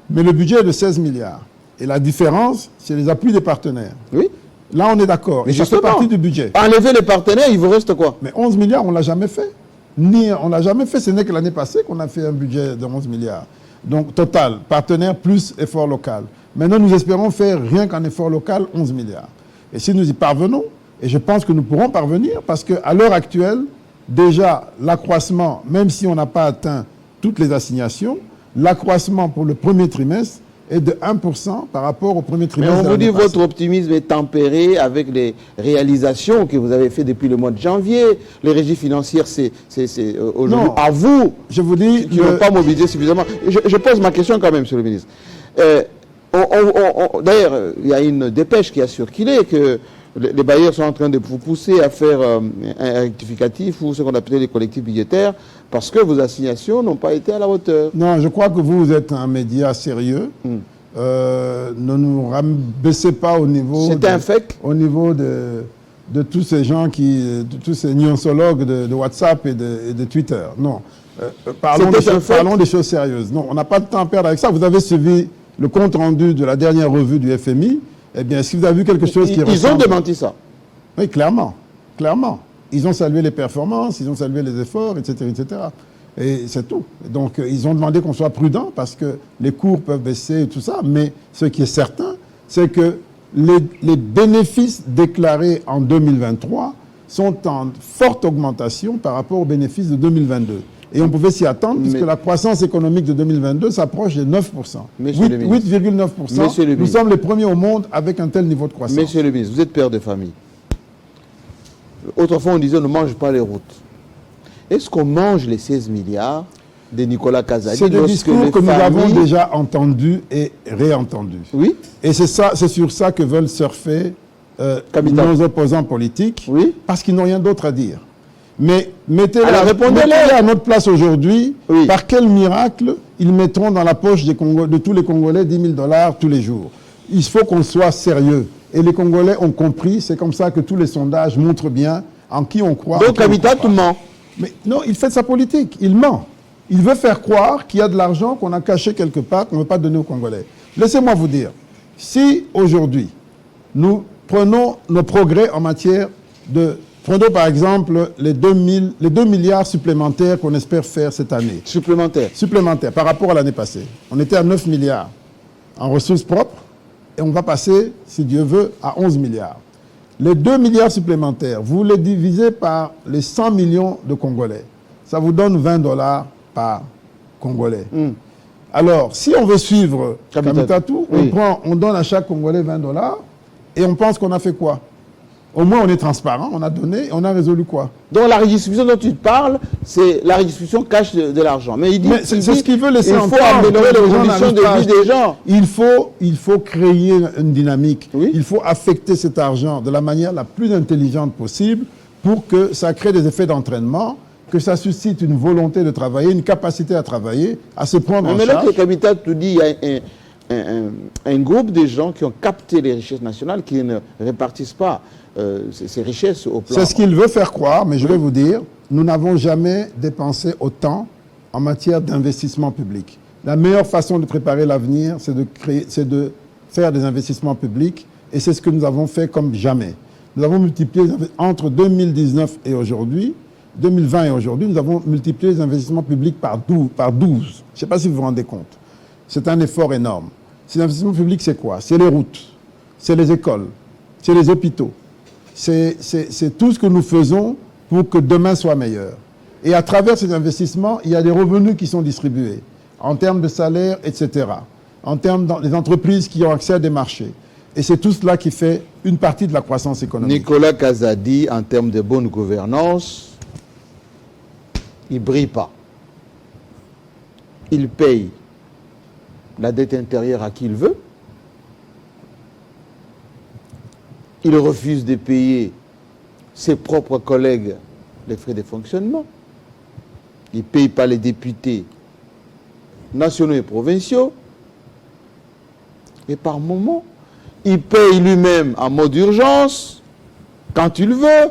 mais le budget est de 16 milliards. Et la différence, c'est les appuis des partenaires. Oui. Là, on est d'accord. Mais Et ça fait justement, partie du budget. enlever les partenaires, il vous reste quoi? Mais 11 milliards, on ne l'a jamais fait. On ne l'a jamais fait. Ce n'est que l'année passée qu'on a fait un budget de 11 milliards. Donc, total, partenaire plus effort local. Maintenant, nous espérons faire rien qu'un effort local, 11 milliards. Et si nous y parvenons, et je pense que nous pourrons parvenir, parce qu'à l'heure actuelle, déjà, l'accroissement, même si on n'a pas atteint toutes les assignations, l'accroissement pour le premier trimestre est de 1% par rapport au premier Mais trimestre. on de vous dit l'année votre passée. optimisme est tempéré avec les réalisations que vous avez faites depuis le mois de janvier. Les régies financières, c'est aujourd'hui Non. à vous Je vous dis, qui n'ont pas mobilisé suffisamment. Je pose ma question quand même, monsieur le ministre. D'ailleurs, il y a une dépêche qui a circulé que les bailleurs sont en train de vous pousser à faire un rectificatif ou ce qu'on appelait les collectifs budgétaires parce que vos assignations n'ont pas été à la hauteur. non, je crois que vous êtes un média sérieux. Ne nous rabaissez pas au niveau, C'était un fake. au niveau de tous ces gens de tous ces nuancologues de WhatsApp et de Twitter. Non. Parlons des choses sérieuses. Non, on n'a pas de temps à perdre avec ça. Vous avez suivi le compte rendu de la dernière revue du FMI. Eh bien, si vous avez vu quelque chose qui Ils ont ressemble... démenti ça. Oui, clairement. Clairement. Ils ont salué les performances, ils ont salué les efforts, etc. etc. Et c'est tout. Donc, ils ont demandé qu'on soit prudent parce que les cours peuvent baisser et tout ça. Mais ce qui est certain, c'est que les bénéfices déclarés en 2023 sont en forte augmentation par rapport aux bénéfices de 2022. Et on pouvait s'y attendre puisque la croissance économique de 2022 s'approche de 9%. 8,9%. Nous sommes les premiers au monde avec un tel niveau de croissance. Monsieur le ministre, vous êtes père de famille. Autrefois, on disait on ne mange pas les routes. Est-ce qu'on mange les 16 milliards de Nicolas Kazadi? C'est des discours que nous avons déjà entendus et réentendus. Oui. Et c'est sur ça que veulent surfer nos opposants politiques, oui, parce qu'ils n'ont rien d'autre à dire. Mais mettez-les à notre place aujourd'hui, oui. Par quel miracle ils mettront dans la poche de tous les Congolais 10 000 $ tous les jours? Il faut qu'on soit sérieux. Et les Congolais ont compris, c'est comme ça que tous les sondages montrent bien en qui on croit. Donc Habitat tout ment. Mais non, il fait sa politique, il ment. Il veut faire croire qu'il y a de l'argent qu'on a caché quelque part, qu'on ne veut pas donner aux Congolais. Laissez-moi vous dire, si aujourd'hui, nous prenons nos progrès en matière de... Prenons par exemple les 2 milliards supplémentaires qu'on espère faire cette année. Supplémentaires par rapport à l'année passée. On était à 9 milliards en ressources propres et on va passer, si Dieu veut, à 11 milliards. Les 2 milliards supplémentaires, vous les divisez par les 100 millions de Congolais. Ça vous donne 20 $ par Congolais. Alors, si on veut suivre Kamitatou, on donne à chaque Congolais 20 $ et on pense qu'on a fait quoi? Au moins, on est transparent, on a donné et on a résolu quoi? Donc, la redistribution dont tu parles, c'est la redistribution cash de l'argent. Mais il dit, c'est ce qu'il veut laisser entendre. Il faut améliorer les conditions de vie des gens. Il faut créer une dynamique. Oui. Il faut affecter cet argent de la manière la plus intelligente possible pour que ça crée des effets d'entraînement, que ça suscite une volonté de travailler, une capacité à travailler, à se prendre en charge. Mais là, le capital te dit, il y a un groupe de gens qui ont capté les richesses nationales qui ne répartissent pas ces richesses au plan... C'est ce qu'il veut faire croire, mais je vais vous dire, nous n'avons jamais dépensé autant en matière d'investissement public. La meilleure façon de préparer l'avenir, c'est de faire des investissements publics, et c'est ce que nous avons fait comme jamais. Nous avons multiplié, entre 2019 et aujourd'hui, 2020 et aujourd'hui, nous avons multiplié les investissements publics par 12. Je ne sais pas si vous vous rendez compte. C'est un effort énorme. Ces investissements publics, c'est quoi? C'est les routes, c'est les écoles, c'est les hôpitaux. C'est tout ce que nous faisons pour que demain soit meilleur. Et à travers ces investissements, il y a des revenus qui sont distribués, en termes de salaire, etc., en termes des entreprises qui ont accès à des marchés. Et c'est tout cela qui fait une partie de la croissance économique. Nicolas Kazadi, en termes de bonne gouvernance, il ne brille pas. Il paye la dette intérieure à qui il veut. Il refuse de payer ses propres collègues les frais de fonctionnement. Il ne paye pas les députés nationaux et provinciaux. Et par moment, il paye lui-même en mode d'urgence, quand il veut.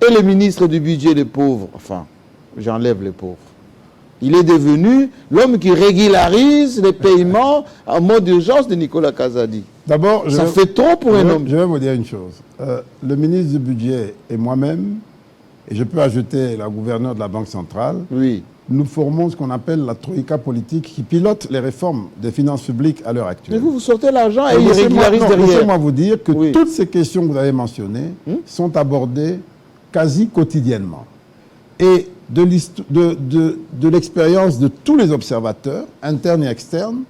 Et les ministres du budget, les pauvres, enfin, j'enlève les pauvres. Il est devenu l'homme qui régularise les paiements en mode d'urgence de Nicolas Kazadi. D'abord, Ça fait trop pour un homme. Je vais vous dire une chose. Le ministre du Budget et moi-même, et je peux ajouter la gouverneure de la Banque centrale, Oui. nous formons ce qu'on appelle la troïka politique qui pilote les réformes des finances publiques à l'heure Mais actuelle. vous sortez l'argent et il Laissez-moi régularise derrière. laissez-moi vous dire que Oui. toutes ces questions que vous avez mentionnées sont abordées quasi quotidiennement. Et de l'expérience de tous les observateurs, internes et externes,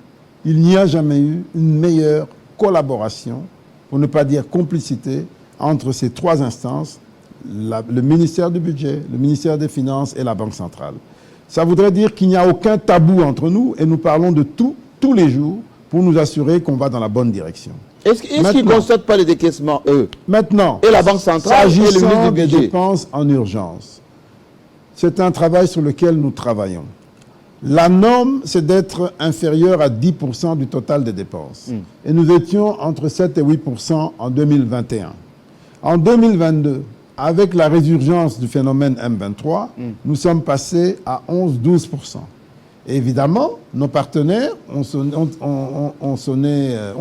il n'y a jamais eu une meilleure collaboration, pour ne pas dire complicité, entre ces trois instances, le ministère du Budget, le ministère des Finances et la Banque centrale. Ça voudrait dire qu'il n'y a aucun tabou entre nous et nous parlons de tout, tous les jours, pour nous assurer qu'on va dans la bonne direction. Est-ce qu'ils ne constatent pas les décaissements, eux? Maintenant, Et la Banque centrale et le ministre s'agissant du des Budget. dépenses en urgence, c'est un travail sur lequel nous travaillons. La norme, c'est d'être inférieur à 10% du total des dépenses. Et nous étions entre 7 et 8% en 2021. En 2022, avec la résurgence du phénomène M23, nous sommes passés à 11-12%. Et évidemment, nos partenaires ont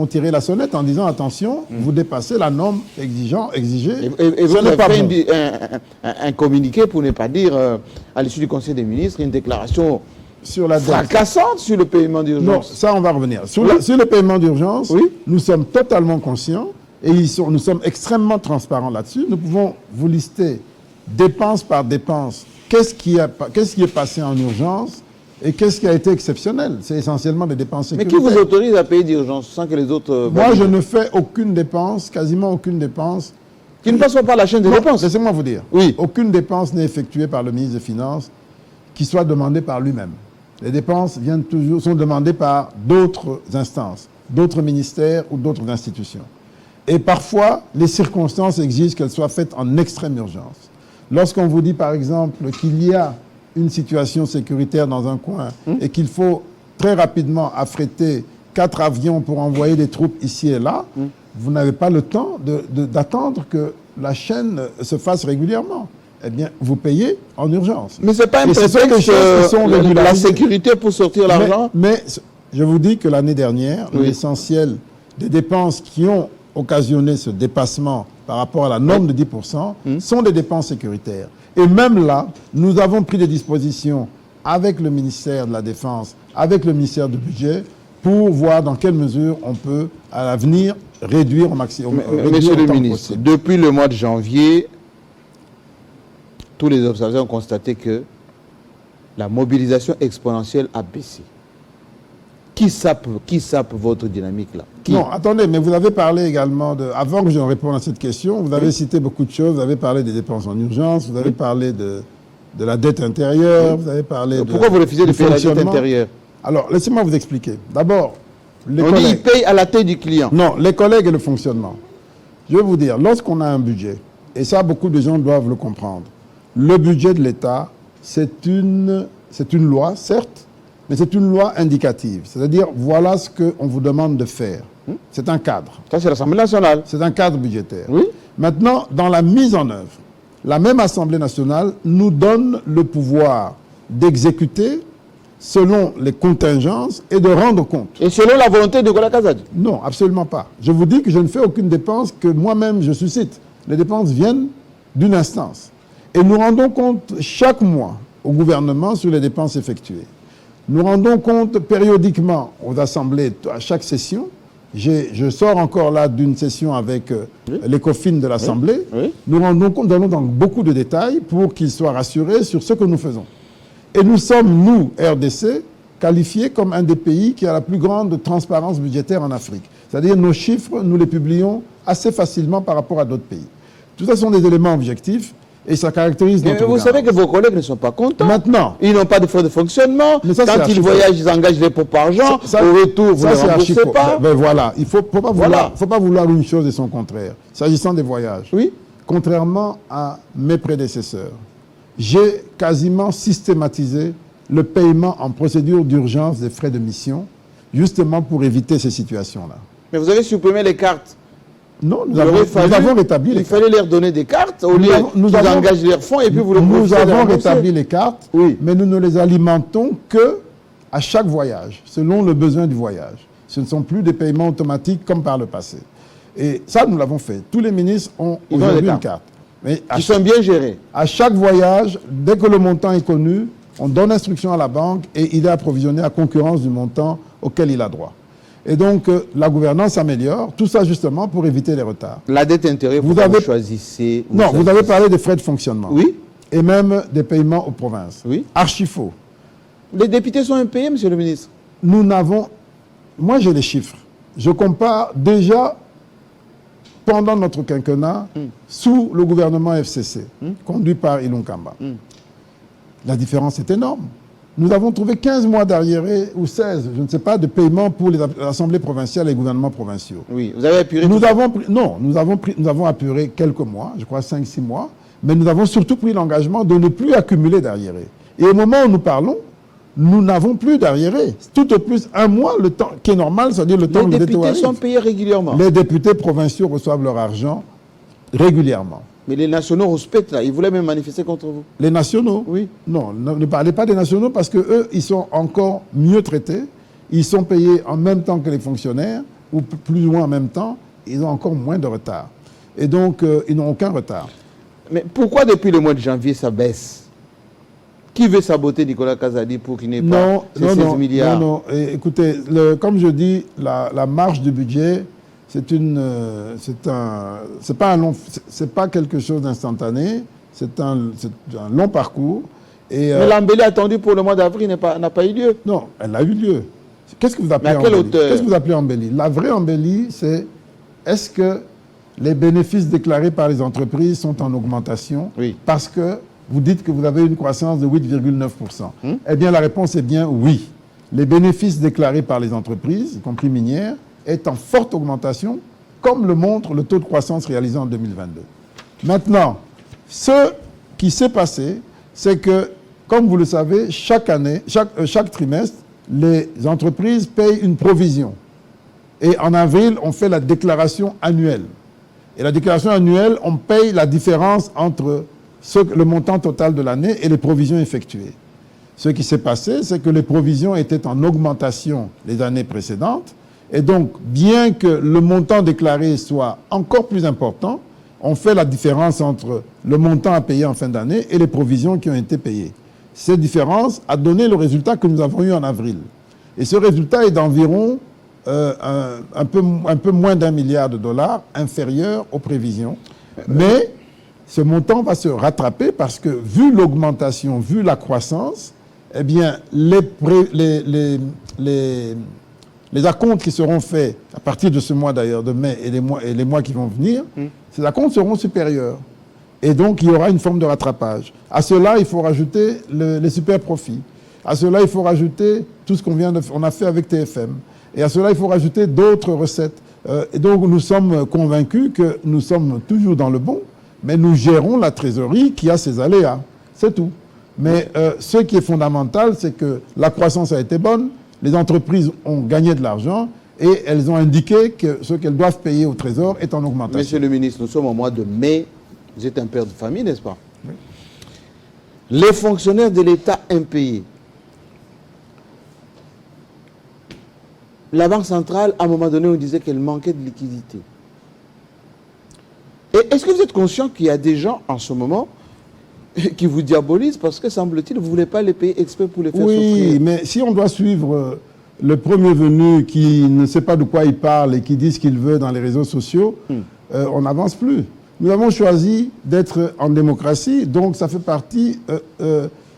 tiré la sonnette en disant « Attention, vous dépassez la norme exigée. Et vous Ce n'est avez pas fait bon. un communiqué, pour ne pas dire, à l'issue du Conseil des ministres, une déclaration Sur la dette. fracassante sur le paiement Non, d'urgence. ça, on va revenir. Sur, Oui. sur le paiement d'urgence, Oui. nous sommes totalement conscients et nous sommes extrêmement transparents là-dessus. Nous pouvons vous lister dépense par dépense. Qu'est-ce qui est passé en urgence et qu'est-ce qui a été exceptionnel? C'est essentiellement des dépenses Mais sécuritaires. qui vous autorise à payer d'urgence sans que les autres... Moi, je ne fais aucune dépense, quasiment aucune dépense. Qui ne passent pas la chaîne des Non, dépenses. laissez-moi vous dire. Oui. Aucune dépense n'est effectuée par le ministre des Finances qui soit demandée par lui-même. Les dépenses sont demandées par d'autres instances, d'autres ministères ou d'autres institutions. Et parfois, les circonstances exigent qu'elles soient faites en extrême urgence. Lorsqu'on vous dit, par exemple, qu'il y a une situation sécuritaire dans un coin et qu'il faut très rapidement affréter 4 avions pour envoyer des troupes ici et là, vous n'avez pas le temps d'attendre que la chaîne se fasse régulièrement. Eh bien, vous payez en urgence. Mais ce n'est pas un Et ce sont des prétexte, choses qui sont la régularisées. sécurité pour sortir l'argent. Mais je vous dis que l'année dernière, Oui. l'essentiel des dépenses qui ont occasionné ce dépassement par rapport à la norme de 10% sont des dépenses sécuritaires. Et même là, nous avons pris des dispositions avec le ministère de la Défense, avec le ministère du Budget, pour voir dans quelle mesure on peut, à l'avenir, réduire au maximum. Monsieur le ministre, depuis le mois de janvier, tous les observateurs ont constaté que la mobilisation exponentielle a baissé. Qui sape votre dynamique là? Qui? Non, attendez, mais vous avez parlé également de... Avant que je ne réponde à cette question, vous avez cité beaucoup de choses. Vous avez parlé des dépenses en urgence, vous avez parlé de la dette intérieure, vous avez parlé de... Pourquoi vous refusez de payer la dette intérieure? Alors, laissez-moi vous expliquer. D'abord, les On dit collègues... qu'il paye à la tête du client. Non, les collègues et le fonctionnement. Je vais vous dire, lorsqu'on a un budget, et ça, beaucoup de gens doivent le comprendre, le budget de l'État, c'est une loi, certes, mais c'est une loi indicative. C'est-à-dire, voilà ce qu'on vous demande de faire. C'est un cadre. Ça, c'est l'Assemblée nationale. C'est un cadre budgétaire. Oui. Maintenant, dans la mise en œuvre, la même Assemblée nationale nous donne le pouvoir d'exécuter selon les contingences et de rendre compte. Et selon la volonté de Nicolas Kazadi. Non, absolument pas. Je vous dis que je ne fais aucune dépense que moi-même je suscite. Les dépenses viennent d'une instance. Et nous rendons compte chaque mois au gouvernement sur les dépenses effectuées. Nous rendons compte périodiquement aux assemblées à chaque session. Je sors encore là d'une session avec l'ECOFIN de l'Assemblée. Oui. Nous rendons compte, nous allons dans beaucoup de détails pour qu'ils soient rassurés sur ce que nous faisons. Et nous sommes, nous, RDC, qualifiés comme un des pays qui a la plus grande transparence budgétaire en Afrique. C'est-à-dire nos chiffres, nous les publions assez facilement par rapport à d'autres pays. Tout ça sont des éléments objectifs et ça caractérise notre Mais vous savez que vos collègues ne sont pas contents. Maintenant, Ils n'ont pas de frais de fonctionnement. Mais ça, c'est Quand ils archi voyagent, ils engagent les pots par argent. Au retour, vous ne les c'est archi remboursez faux. pas. Ben voilà, il ne faut pas, Voilà. faut pas vouloir une chose et son contraire. S'agissant des voyages, Oui. contrairement à mes prédécesseurs, j'ai quasiment systématisé le paiement en procédure d'urgence des frais de mission, justement pour éviter ces situations-là. Mais vous avez supprimé les cartes Non, nous Il aurait fallu- avons rétabli les Il cartes. fallait leur donner des cartes au lieu Nous qu'ils avons- engagent leurs fonds et puis vous le Nous profitez de avons rembourser. rétabli les cartes, Oui. mais nous ne les alimentons que à chaque voyage, selon le besoin du voyage. Ce ne sont plus des paiements automatiques comme par le passé. Et ça, nous l'avons fait. Tous les ministres ont Ils ont aujourd'hui des une cartes. carte. Mais Ils sont bien gérés. à chaque voyage, dès que le montant est connu, on donne instruction à la banque et il est approvisionné à concurrence du montant auquel il a droit. Et donc, la gouvernance s'améliore, tout ça justement pour éviter les retards. La dette intérêt, Vous vous avez- choisissez. Non, vous avez parlé des frais de fonctionnement. Oui, Et même des paiements aux provinces. Oui. Archi faux. les députés sont impayés, monsieur le ministre. Nous n'avons... Moi, j'ai les chiffres. Je compare déjà pendant notre quinquennat sous le gouvernement FCC, conduit par Ilunkamba. La différence est énorme. Nous avons trouvé 15 mois d'arriéré, ou 16, je ne sais pas, de paiement pour les assemblées provinciales et les gouvernements provinciaux. Oui, vous avez apuré. Nous avons apuré quelques mois, je crois 5-6 mois, mais nous avons surtout pris l'engagement de ne plus accumuler d'arriérés. Et au moment où nous parlons, nous n'avons plus d'arriérés. Tout au plus un mois, le temps qui est normal, c'est-à-dire le temps Les où le députés détour arrive. sont payés régulièrement. Les députés provinciaux reçoivent leur argent régulièrement. Mais les nationaux respectent là. Ils voulaient même manifester contre vous. Les nationaux, Oui. non, ne parlez pas des nationaux parce qu'eux, ils sont encore mieux traités. Ils sont payés en même temps que les fonctionnaires, ou plus ou moins en même temps. Ils ont encore moins de retard. Et donc, ils n'ont aucun retard. Mais pourquoi depuis le mois de janvier ça baisse? Qui veut saboter Nicolas Kazadi pour qu'il n'ait pas ces 16 milliards? Non. Et écoutez, comme je dis, la marge du budget, c'est pas quelque chose d'instantané, c'est un long parcours. Et, Mais l'embellie attendue pour le mois d'avril n'a pas eu lieu. non, elle a eu lieu. Qu'est-ce que vous appelez Mais à quelle embellie? hauteur? Qu'est-ce que vous appelez embellie? La vraie embellie, c'est est-ce que les bénéfices déclarés par les entreprises sont en augmentation Oui. parce que vous dites que vous avez une croissance de 8,9%. Eh bien, la réponse est bien oui. Les bénéfices déclarés par les entreprises, y compris minières, est en forte augmentation, comme le montre le taux de croissance réalisé en 2022. Maintenant, ce qui s'est passé, c'est que, comme vous le savez, chaque année, chaque trimestre, les entreprises payent une provision. Et en avril, on fait la déclaration annuelle. Et la déclaration annuelle, on paye la différence entre le montant total de l'année et les provisions effectuées. Ce qui s'est passé, c'est que les provisions étaient en augmentation les années précédentes. Et donc, bien que le montant déclaré soit encore plus important, on fait la différence entre le montant à payer en fin d'année et les provisions qui ont été payées. Cette différence a donné le résultat que nous avons eu en avril. Et ce résultat est d'environ un peu moins d'1 milliard de dollars, inférieur aux prévisions. Mais ce montant va se rattraper parce que, vu l'augmentation, vu la croissance, eh bien, les acomptes qui seront faits à partir de ce mois d'ailleurs, de mai et les mois qui vont venir, ces acomptes seront supérieurs. Et donc, il y aura une forme de rattrapage. À cela, il faut rajouter les super profits. À cela, il faut rajouter tout ce qu'on a fait avec TFM. Et à cela, il faut rajouter d'autres recettes. Et donc, nous sommes convaincus que nous sommes toujours dans le bon, mais nous gérons la trésorerie qui a ses aléas. C'est tout. Mais ce qui est fondamental, c'est que la croissance a été bonne, les entreprises ont gagné de l'argent et elles ont indiqué que ce qu'elles doivent payer au Trésor est en augmentation. Monsieur le ministre, nous sommes au mois de mai. Vous êtes un père de famille, n'est-ce pas? Oui. Les fonctionnaires de l'État impayés. La Banque centrale, à un moment donné, on disait qu'elle manquait de liquidité. Et est-ce que vous êtes conscient qu'il y a des gens, en ce moment, qui vous diabolisent parce que, semble-t-il, vous ne voulez pas les payer exprès pour les faire souffrir? Oui, mais si on doit suivre le premier venu qui ne sait pas de quoi il parle et qui dit ce qu'il veut dans les réseaux sociaux, on n'avance plus. Nous avons choisi d'être en démocratie, donc ça fait partie...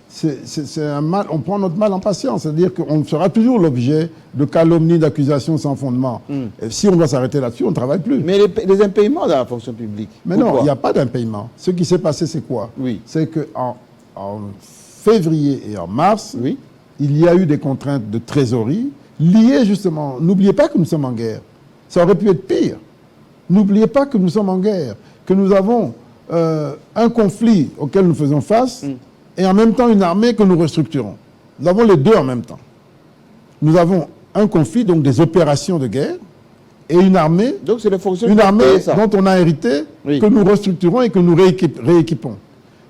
c'est un mal, on prend notre mal en patience, c'est-à-dire qu'on sera toujours l'objet de calomnies, d'accusations sans fondement. Et si on doit s'arrêter là-dessus, on ne travaille plus. Mais les impayements dans la fonction publique. Mais pourquoi? non, il n'y a pas d'impayement. Ce qui s'est passé, c'est quoi? Oui. C'est qu'en février et en mars, Oui. il y a eu des contraintes de trésorerie liées justement... N'oubliez pas que nous sommes en guerre. Ça aurait pu être pire. N'oubliez pas que nous sommes en guerre, que nous avons un conflit auquel nous faisons face et en même temps une armée que nous restructurons. Nous avons les deux en même temps. Nous avons un conflit, donc des opérations de guerre, et une armée, Donc c'est les fonctionnaires une qui armée payent ça. dont on a hérité, Oui. que nous restructurons et que nous rééquipons.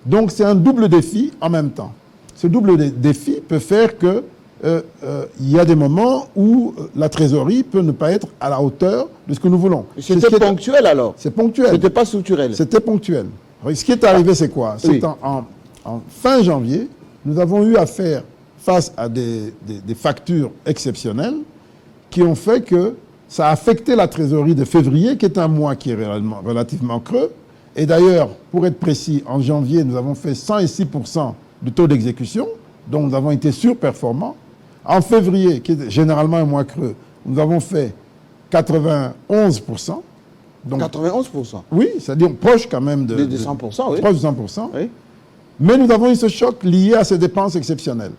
Donc c'est un double défi en même temps. Ce double défi peut faire que il y a des moments où la trésorerie peut ne pas être à la hauteur de ce que nous voulons. C'était ponctuel alors. C'est ponctuel. C'était pas structurel. C'était ponctuel. Ce qui est arrivé, c'est quoi? C'est Oui. en fin janvier, nous avons eu à faire face à des factures exceptionnelles qui ont fait que ça a affecté la trésorerie de février, qui est un mois qui est relativement creux. Et d'ailleurs, pour être précis, en janvier, nous avons fait 106% de taux d'exécution, donc nous avons été surperformants. En février, qui est généralement un mois creux, nous avons fait 91%. Donc, 91%. oui, c'est-à-dire proche quand même de 100%, oui. proche de 100%. Oui. Mais nous avons eu ce choc lié à ces dépenses exceptionnelles.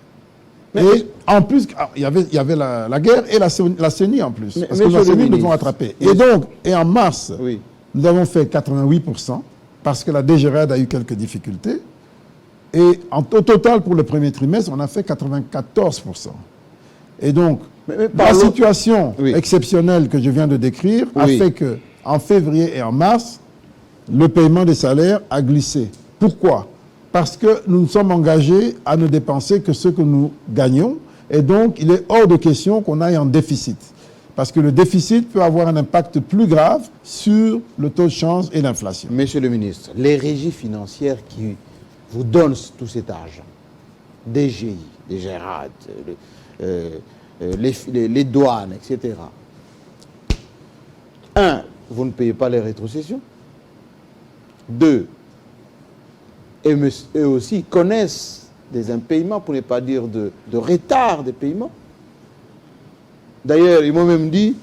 Et en plus, il y avait la guerre et la CENI en plus. Parce que la CENI nous ont attrapés. Et donc, en mars, Oui. nous avons fait 88% parce que la DGRAD a eu quelques difficultés. Et au total, pour le premier trimestre, on a fait 94%. Et donc, la situation exceptionnelle que je viens de décrire a fait qu'en février et en mars, le paiement des salaires a glissé. Pourquoi? Parce que nous nous sommes engagés à ne dépenser que ce que nous gagnons. Et donc, il est hors de question qu'on aille en déficit. Parce que le déficit peut avoir un impact plus grave sur le taux de change et l'inflation. Monsieur le ministre, les régies financières qui vous donnent tout cet argent, DGI, DGRAD, les douanes, etc. Un, vous ne payez pas les rétrocessions. Deux, eux aussi connaissent des impayements, pour ne pas dire de retard des paiements. D'ailleurs, ils m'ont même dit,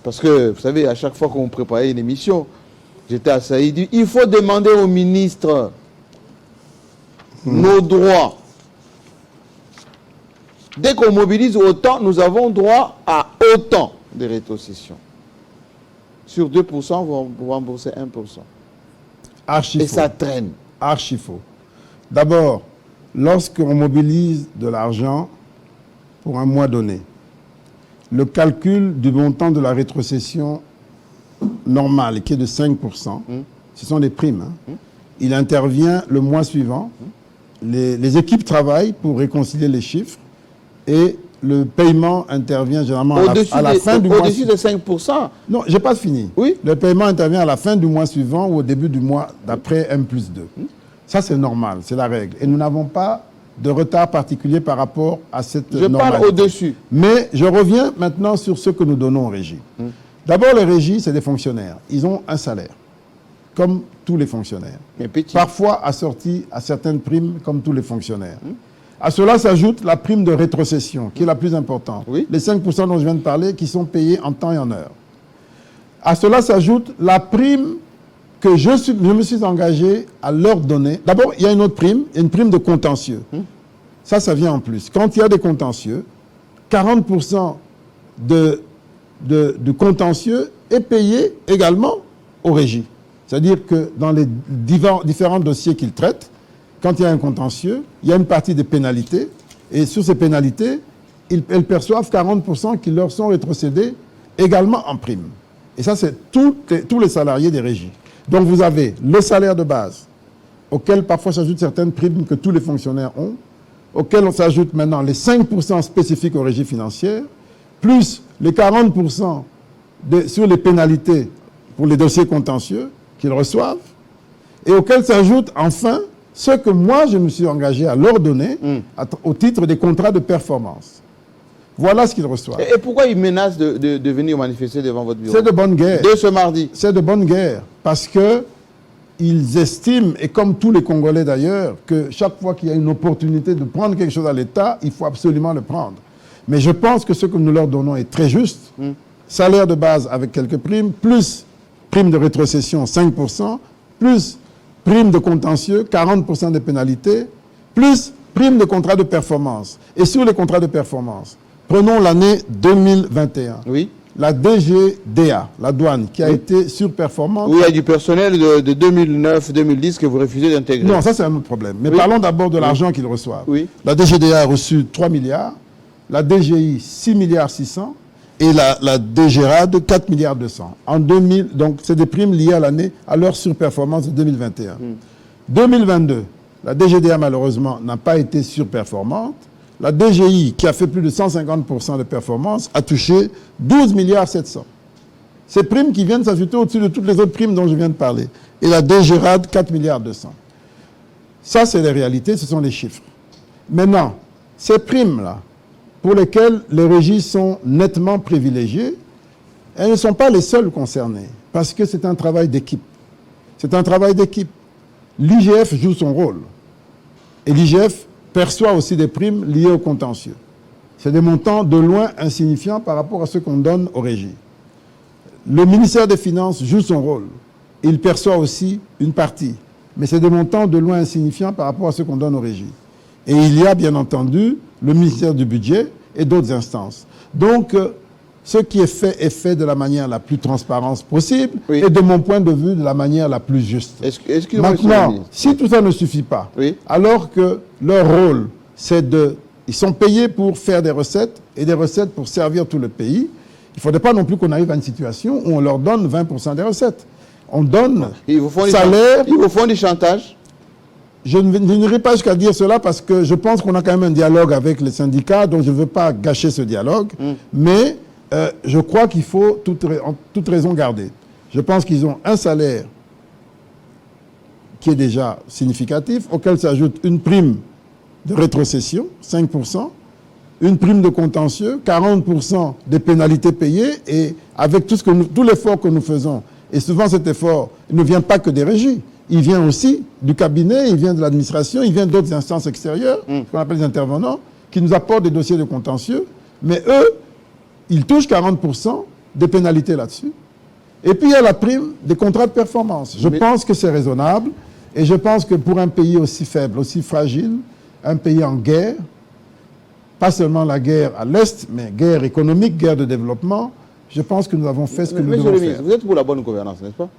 parce que, vous savez, à chaque fois qu'on préparait une émission, j'étais à Saïdi, il faut demander au ministre nos droits. Dès qu'on mobilise autant, nous avons droit à autant de rétrocessions. Sur 2%, vous remboursez 1%. Archi Et faux. ça traîne. Archi faux. D'abord, lorsqu'on mobilise de l'argent pour un mois donné, le calcul du montant de la rétrocession normale, qui est de 5%, ce sont des primes. Il intervient le mois suivant. Les équipes travaillent pour réconcilier les chiffres et le paiement intervient généralement à la fin du mois. Au-dessus de 5%. Non, je n'ai pas fini. Oui. Le paiement intervient à la fin du mois suivant ou au début du mois d'après M+2. Ça, c'est normal, c'est la règle. Et nous n'avons pas de retard particulier par rapport à cette normalité. Je parle au-dessus. Mais je reviens maintenant sur ce que nous donnons aux régies. D'abord, les régies, c'est des fonctionnaires. Ils ont un salaire, comme tous les fonctionnaires. Mais petit. Parfois assorti à certaines primes, comme tous les fonctionnaires. À cela s'ajoute la prime de rétrocession, qui est la plus importante. Oui. Les 5% dont je viens de parler, qui sont payés en temps et en heure. À cela s'ajoute la prime que je me suis engagé à leur donner. D'abord, il y a une autre prime, une prime de contentieux. Ça vient en plus. Quand il y a des contentieux, 40% de contentieux est payé également aux régies. C'est-à-dire que dans les différents dossiers qu'ils traitent, quand il y a un contentieux, il y a une partie des pénalités, et sur ces pénalités, elles perçoivent 40% qui leur sont rétrocédés également en prime. Et ça, c'est tous les salariés des régies. Donc vous avez le salaire de base, auquel parfois s'ajoutent certaines primes que tous les fonctionnaires ont, auquel on s'ajoute maintenant les 5% spécifiques aux régies financières, plus les 40% sur les pénalités pour les dossiers contentieux qu'ils reçoivent, et auquel s'ajoute enfin ce que moi je me suis engagé à leur donner au titre des contrats de performance. Voilà ce qu'ils reçoivent. Et pourquoi ils menacent de venir manifester devant votre bureau? C'est de bonne guerre. Dès ce mardi. C'est de bonne guerre, parce qu'ils estiment, et comme tous les Congolais d'ailleurs, que chaque fois qu'il y a une opportunité de prendre quelque chose à l'État, il faut absolument le prendre. Mais je pense que ce que nous leur donnons est très juste. Salaire de base avec quelques primes, plus prime de rétrocession 5%, plus prime de contentieux, 40% des pénalités, plus prime de contrat de performance. Et sur les contrats de performance, prenons l'année 2021. Oui. La DGDA, la douane, qui a été surperformante. Oui, il y a du personnel de 2009-2010 que vous refusez d'intégrer. Non, ça c'est un autre problème. Mais parlons d'abord de l'argent qu'ils reçoivent. Oui. La DGDA a reçu 3 milliards, la DGI 6 milliards 600, et la DGRAD 4 milliards 200. En 2000, donc c'est des primes liées à l'année, à leur surperformance de 2021. 2022, la DGDA malheureusement n'a pas été surperformante. La DGI, qui a fait plus de 150% de performance, a touché 12 milliards 700. Ces primes qui viennent s'ajouter au-dessus de toutes les autres primes dont je viens de parler. Et la DGRAD 4 milliards 200. Ça, c'est les réalités, ce sont les chiffres. Maintenant, ces primes-là, pour lesquelles les régies sont nettement privilégiées, elles ne sont pas les seules concernées, parce que c'est un travail d'équipe. C'est un travail d'équipe. L'IGF joue son rôle. Et l'IGF perçoit aussi des primes liées au contentieux. C'est des montants de loin insignifiants par rapport à ce qu'on donne aux régies. Le ministère des Finances joue son rôle. Il perçoit aussi une partie. Mais c'est des montants de loin insignifiants par rapport à ce qu'on donne aux régies. Et il y a bien entendu le ministère du Budget et d'autres instances. Donc, ce qui est fait de la manière la plus transparente possible Oui. et de mon point de vue de la manière la plus juste. Excusez-moi, monsieur le Maintenant, ministre. si tout ça ne suffit pas, Oui. alors que leur rôle, c'est de... Ils sont payés pour faire des recettes et des recettes pour servir tout le pays, il ne faudrait pas non plus qu'on arrive à une situation où on leur donne 20% des recettes. On donne Ils vous font salaire... Ils vous font du chantage. Je n'irai pas jusqu'à dire cela parce que je pense qu'on a quand même un dialogue avec les syndicats, donc je ne veux pas gâcher ce dialogue. Mais je crois qu'il faut en toute raison garder. Je pense qu'ils ont un salaire qui est déjà significatif, auquel s'ajoute une prime de rétrocession, 5%, une prime de contentieux, 40% des pénalités payées, et avec tout l'effort que nous faisons. Et souvent cet effort ne vient pas que des régies. Il vient aussi du cabinet, il vient de l'administration, il vient d'autres instances extérieures, ce qu'on appelle les intervenants, qui nous apportent des dossiers de contentieux. Mais eux, ils touchent 40% des pénalités là-dessus. Et puis il y a la prime des contrats de performance. Je pense que c'est raisonnable. Et je pense que pour un pays aussi faible, aussi fragile, un pays en guerre, pas seulement la guerre à l'Est, mais guerre économique, guerre de développement, je pense que nous avons fait ce que nous Monsieur devons le faire. ministre, vous êtes pour la bonne gouvernance, n'est-ce pas?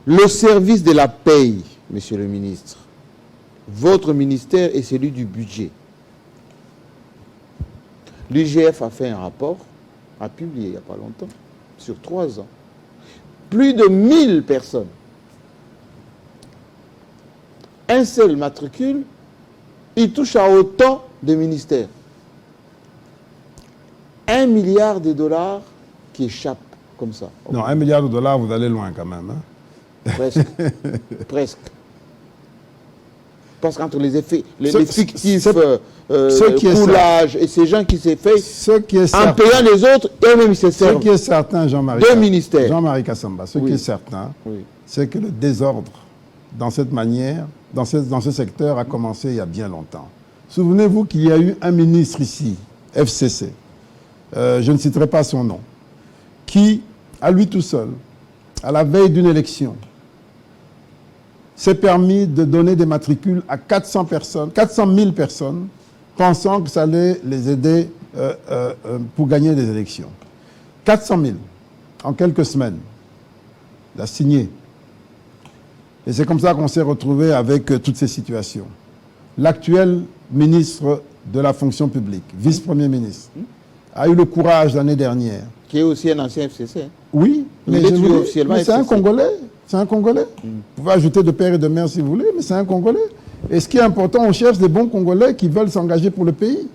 Le service de la paye, monsieur le ministre, votre ministère est celui du budget. L'IGF a fait un rapport, a publié il n'y a pas longtemps, sur 3 ans. Plus de 1000 personnes. Un seul matricule, il touche à autant de ministères. 1 milliard de dollars qui échappent comme ça. Non, 1 milliard de dollars, vous allez loin quand même. Hein? Presque. Presque. Parce qu'entre les effets, les fictifs, coulage et ces gens qui s'est fait, ce qui est en certain, payant les autres, eux-mêmes ils se ce servent. qui est certain, Jean-Marie Deux ministères. Jean-Marie Kassamba, ce Oui. qui est certain, Oui. c'est que le désordre dans cette manière, dans ce secteur a commencé il y a bien longtemps. Souvenez-vous qu'il y a eu un ministre ici, FCC, je ne citerai pas son nom, qui, à lui tout seul, à la veille d'une élection, s'est permis de donner des matricules à 400 000 personnes, pensant que ça allait les aider pour gagner des élections. 400 000 en quelques semaines. Il a signé. Et c'est comme ça qu'on s'est retrouvé avec toutes ces situations. L'actuel ministre de la fonction publique, vice-premier ministre, a eu le courage l'année dernière. Qui est aussi un ancien FCC. Hein. Oui, Il est toujours officiellement mais c'est un FCC. Congolais. C'est un Congolais. Vous pouvez ajouter de père et de mère si vous voulez, mais c'est un Congolais. Et ce qui est important, on cherche des bons Congolais qui veulent s'engager pour le pays.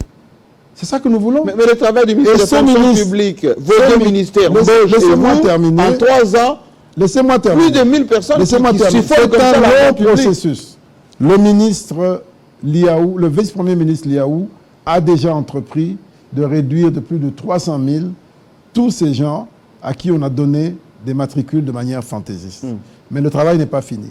C'est ça que nous voulons. Mais le travail du ministère de la fonction publique, vos deux ministères, Bosch et vous, en 3 ans, Laissez-moi terminer. plus de 1000 personnes Laissez-moi qui terminer. sifflent comme ça C'est la un long République. processus. Le ministre Liaou, le vice-premier ministre Liaou, a déjà entrepris de réduire de plus de 300 000 tous ces gens à qui on a donné des matricules de manière fantaisiste. Mais le travail n'est pas fini.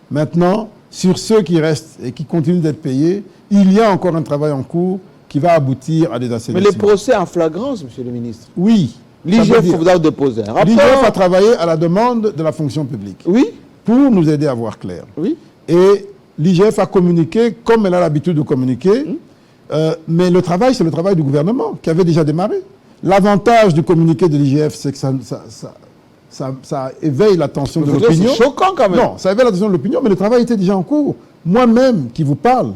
Maintenant, sur ceux qui restent et qui continuent d'être payés, il y a encore un travail en cours qui va aboutir à des Mais assainissements. les procès en flagrance, monsieur le ministre. Oui. L'IGF faudra déposer un rapport. L'IGF a travaillé à la demande de la fonction publique Oui, pour nous aider à voir clair. oui. Et l'IGF a communiqué comme elle a l'habitude de communiquer, mais le travail, c'est le travail du gouvernement qui avait déjà démarré. L'avantage du communiqué de l'IGF, c'est que ça éveille l'attention de l'opinion. C'est choquant quand même. Non, ça éveille l'attention de l'opinion, mais le travail était déjà en cours. Moi-même qui vous parle,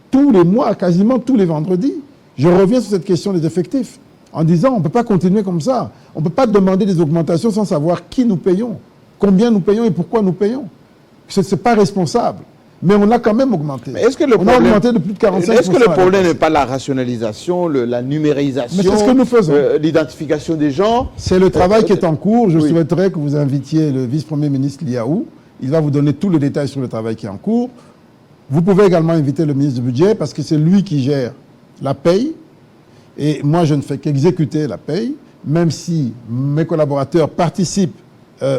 tous les mois, quasiment tous les vendredis, Je reviens sur cette question des effectifs, en disant on ne peut pas continuer comme ça. On ne peut pas demander des augmentations sans savoir qui nous payons, combien nous payons et pourquoi nous payons. Ce n'est pas responsable. Mais on a quand même augmenté. Mais est-ce que le on a augmenté de plus de 45%. Est-ce que le problème n'est pas la rationalisation, la numérisation, mais c'est ce que nous faisons. L'identification des gens? C'est le travail qui est en cours. Je souhaiterais que vous invitiez le vice-premier ministre Liaou. Il va vous donner tous les détails sur le travail qui est en cours. Vous pouvez également inviter le ministre du Budget parce que c'est lui qui gère la paye. Et moi, je ne fais qu'exécuter la paye, même si mes collaborateurs participent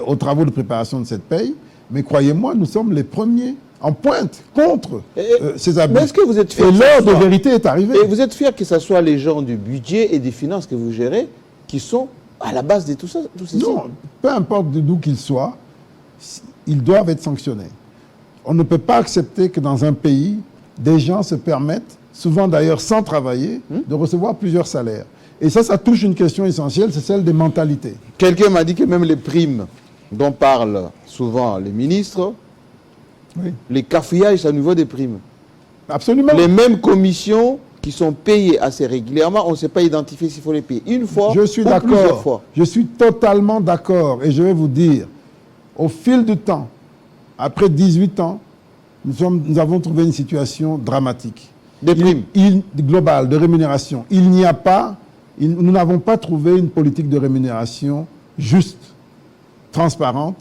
aux travaux de préparation de cette paye. Mais croyez-moi, nous sommes les premiers en pointe contre ces abus. Mais est-ce que vous êtes fier? Et l'heure de vérité est arrivée. Et vous êtes fier que ce soit les gens du budget et des finances que vous gérez qui sont à la base de tout ça? Non, peu importe d'où qu'ils soient, ils doivent être sanctionnés. On ne peut pas accepter que dans un pays, des gens se permettent, souvent d'ailleurs sans travailler, de recevoir plusieurs salaires. Et ça touche une question essentielle, c'est celle des mentalités. Quelqu'un m'a dit que même les primes dont parlent souvent les ministres, les cafouillages à niveau des primes. Absolument. Les mêmes commissions qui sont payées assez régulièrement, on ne sait pas identifier s'il faut les payer une fois je suis ou plusieurs fois. Je suis totalement d'accord. Et je vais vous dire, au fil du temps, après 18 ans, nous avons trouvé une situation dramatique. Des primes globale, de rémunération. Nous n'avons pas trouvé une politique de rémunération juste, transparente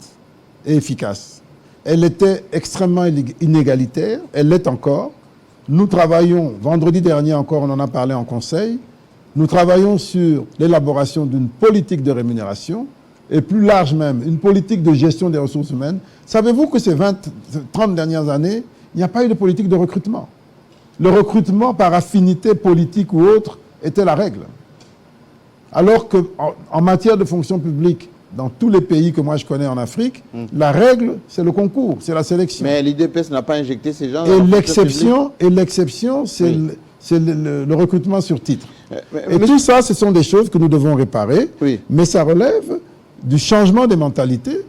et efficace. Elle était extrêmement inégalitaire, elle l'est encore. Nous travaillons, vendredi dernier encore, on en a parlé en conseil, nous travaillons sur l'élaboration d'une politique de rémunération et plus large même, une politique de gestion des ressources humaines. Savez-vous que ces 30 dernières années, il n'y a pas eu de politique de recrutement. Le recrutement par affinité politique ou autre était la règle. Alors qu'en matière de fonction publique, dans tous les pays que moi je connais en Afrique, la règle, c'est le concours, c'est la sélection. Mais l'IDPS n'a pas injecté ces gens. Et l'exception, c'est le recrutement sur titre. Et tout ça, ce sont des choses que nous devons réparer, mais ça relève du changement des mentalités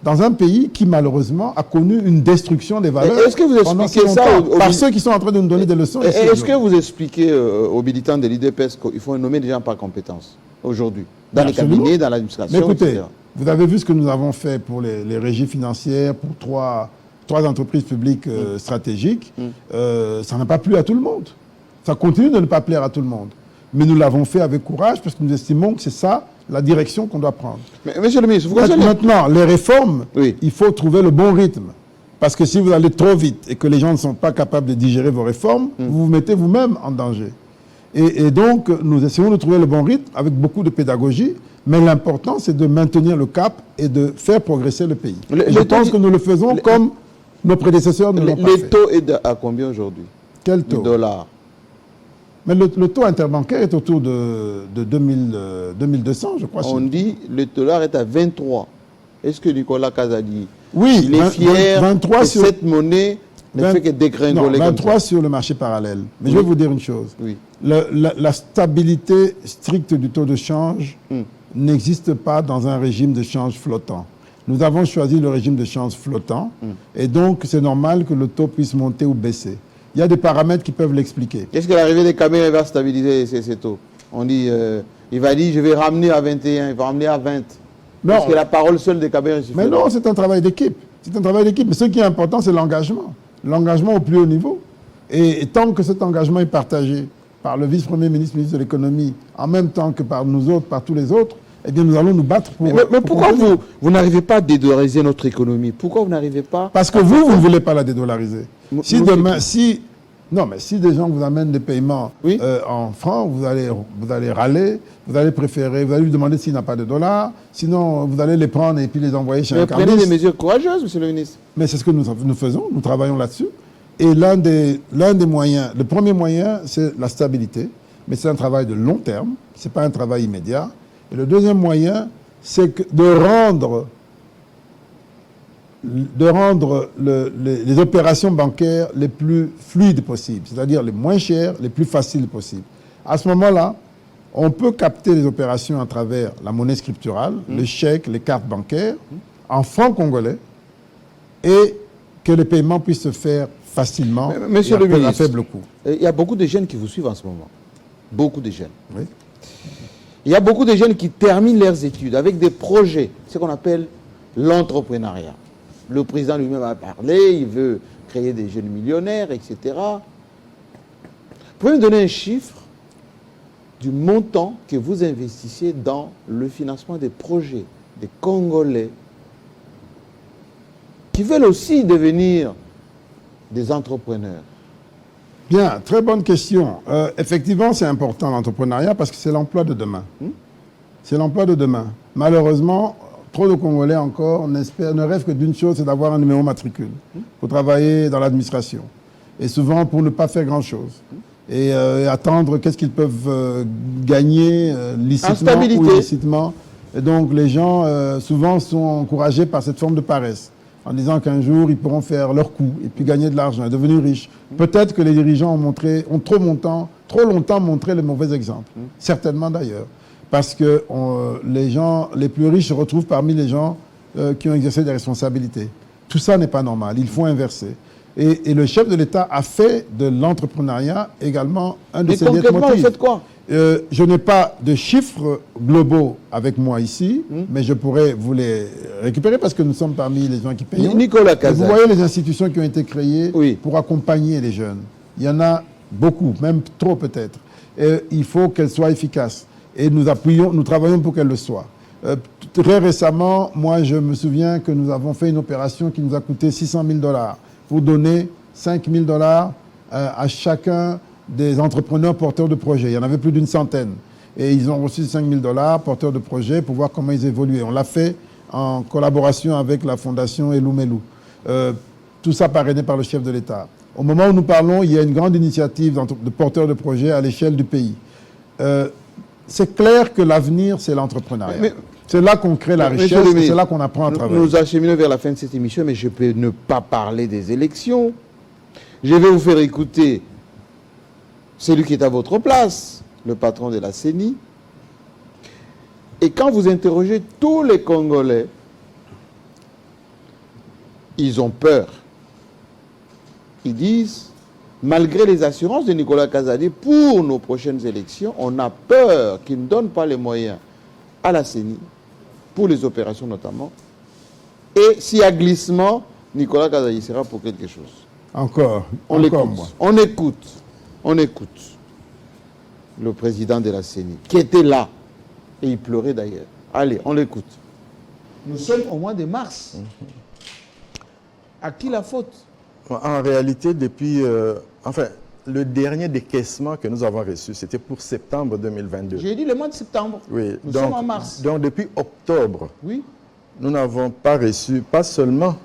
dans un pays qui, malheureusement, a connu une destruction des valeurs. Est-ce que vous expliquez ça par ceux qui sont en train de nous donner des leçons? Est-ce que vous expliquez aux militants de l'IDPS qu'il faut nommer des gens par compétence aujourd'hui, dans les cabinets, dans l'administration? Mais écoutez, vous avez vu ce que nous avons fait pour les régies financières, pour trois entreprises publiques stratégiques. Ça n'a pas plu à tout le monde. Ça continue de ne pas plaire à tout le monde. Mais nous l'avons fait avec courage parce que nous estimons que c'est ça la direction qu'on doit prendre. Mais, monsieur le ministre, vous maintenant, les réformes, il faut trouver le bon rythme. Parce que si vous allez trop vite et que les gens ne sont pas capables de digérer vos réformes, vous vous mettez vous-même en danger. Et donc, nous essayons de trouver le bon rythme avec beaucoup de pédagogie, mais l'important, c'est de maintenir le cap et de faire progresser le pays. Je pense que nous le faisons comme nos prédécesseurs ne l'ont pas fait. Les taux est à combien aujourd'hui? Quel taux? Le dollar. Mais le taux interbancaire est autour de 2200, je crois. On dit que le dollar est à 23. Est-ce que Nicolas Kazadi, oui, il est fier 23 que sur cette monnaie ne fait que dégringoler? 23 sur le marché parallèle. Mais je vais vous dire une chose. La stabilité stricte du taux de change n'existe pas dans un régime de change flottant. Nous avons choisi le régime de change flottant et donc c'est normal que le taux puisse monter ou baisser. Il y a des paramètres qui peuvent l'expliquer. Est-ce que l'arrivée des caméras va stabiliser ces taux? On dit, il va dire, je vais ramener à 21, il va ramener à 20. Non. Parce que la parole seule des caméras suffit. Mais non, c'est un travail d'équipe. C'est un travail d'équipe. Mais ce qui est important, c'est l'engagement. L'engagement au plus haut niveau. Et tant que cet engagement est partagé par le vice-premier ministre, ministre de l'économie, en même temps que par nous autres, par tous les autres, eh bien, nous allons nous battre pour... Mais pourquoi vous n'arrivez pas à dédollariser notre économie? Pourquoi vous n'arrivez pas... Parce que vous ne voulez pas la dédollariser. Si demain, non, mais si des gens vous amènent des paiements en francs, vous allez râler, vous allez préférer, vous allez lui demander s'il n'a pas de dollars, sinon vous allez les prendre et puis les envoyer chez un cambiste. Prenez des mesures courageuses, monsieur le ministre. Mais c'est ce que nous faisons, nous travaillons là-dessus. Et l'un des moyens, le premier moyen, c'est la stabilité, mais c'est un travail de long terme, ce n'est pas un travail immédiat. Et le deuxième moyen, c'est de rendre les opérations bancaires les plus fluides possibles, c'est-à-dire les moins chères, les plus faciles possibles. À ce moment-là, on peut capter les opérations à travers la monnaie scripturale, le chèque, les cartes bancaires, en francs congolais, et que les paiements puissent se faire facilement Monsieur le ministre, à faible coût. Il y a beaucoup de jeunes qui vous suivent en ce moment. beaucoup de jeunes. Oui. Il y a beaucoup de jeunes qui terminent leurs études avec des projets, ce qu'on appelle l'entrepreneuriat. Le président lui-même a parlé, il veut créer des jeunes millionnaires, etc. Vous pouvez me donner un chiffre du montant que vous investissez dans le financement des projets des Congolais qui veulent aussi devenir des entrepreneurs? Bien, très bonne question. Effectivement, c'est important l'entrepreneuriat parce que c'est l'emploi de demain. C'est l'emploi de demain. Malheureusement, trop de Congolais encore ne rêvent que d'une chose, c'est d'avoir un numéro matricule pour travailler dans l'administration. Et souvent pour ne pas faire grand-chose. Et attendre qu'est-ce qu'ils peuvent gagner licitement ou illicitement. Et donc les gens souvent sont encouragés par cette forme de paresse, en disant qu'un jour ils pourront faire leur coup et puis gagner de l'argent et devenir riches. Peut-être que les dirigeants ont trop longtemps montré le mauvais exemple. Certainement d'ailleurs. Parce que les gens les plus riches se retrouvent parmi les gens qui ont exercé des responsabilités. Tout ça n'est pas normal, il faut inverser. Et le chef de l'État a fait de l'entrepreneuriat également un de ses leitmotifs. Mais concrètement, vous faites quoi? Je n'ai pas de chiffres globaux avec moi ici, mais je pourrais vous les récupérer parce que nous sommes parmi les gens qui payent. Nicolas Kazadi. Vous voyez les institutions qui ont été créées pour accompagner les jeunes. Il y en a beaucoup, même trop peut-être. Il faut qu'elles soient efficaces. Et nous travaillons pour qu'elles le soient. Très récemment, moi je me souviens que nous avons fait une opération qui nous a coûté $600 000 pour donner $5 000 à chacun des entrepreneurs porteurs de projets. Il y en avait plus d'une centaine. Et ils ont reçu $5 000 porteurs de projets pour voir comment ils évoluaient. On l'a fait en collaboration avec la fondation Elou-Melou. Tout ça parrainé par le chef de l'État. Au moment où nous parlons, il y a une grande initiative de porteurs de projets à l'échelle du pays. C'est clair que l'avenir, c'est l'entrepreneuriat. C'est là qu'on crée la richesse et c'est là qu'on apprend à travailler. Nous acheminons vers la fin de cette émission, mais je peux ne pas parler des élections. Je vais vous faire écouter celui qui est à votre place, le patron de la CENI. Et quand vous interrogez tous les Congolais, ils ont peur. Ils disent, malgré les assurances de Nicolas Kazadi pour nos prochaines élections, on a peur qu'il ne donne pas les moyens à la CENI, pour les opérations notamment. Et s'il y a glissement, Nicolas Kazadi sera pour quelque chose. Encore moi. On écoute le président de la CENI, qui était là, et il pleurait d'ailleurs. Allez, on l'écoute. Nous sommes au mois de mars. À qui la faute? En réalité, depuis... le dernier décaissement que nous avons reçu, c'était pour septembre 2022. J'ai dit le mois de septembre. Oui. Nous sommes en mars. Donc, depuis octobre, oui, nous n'avons pas reçu, pas seulement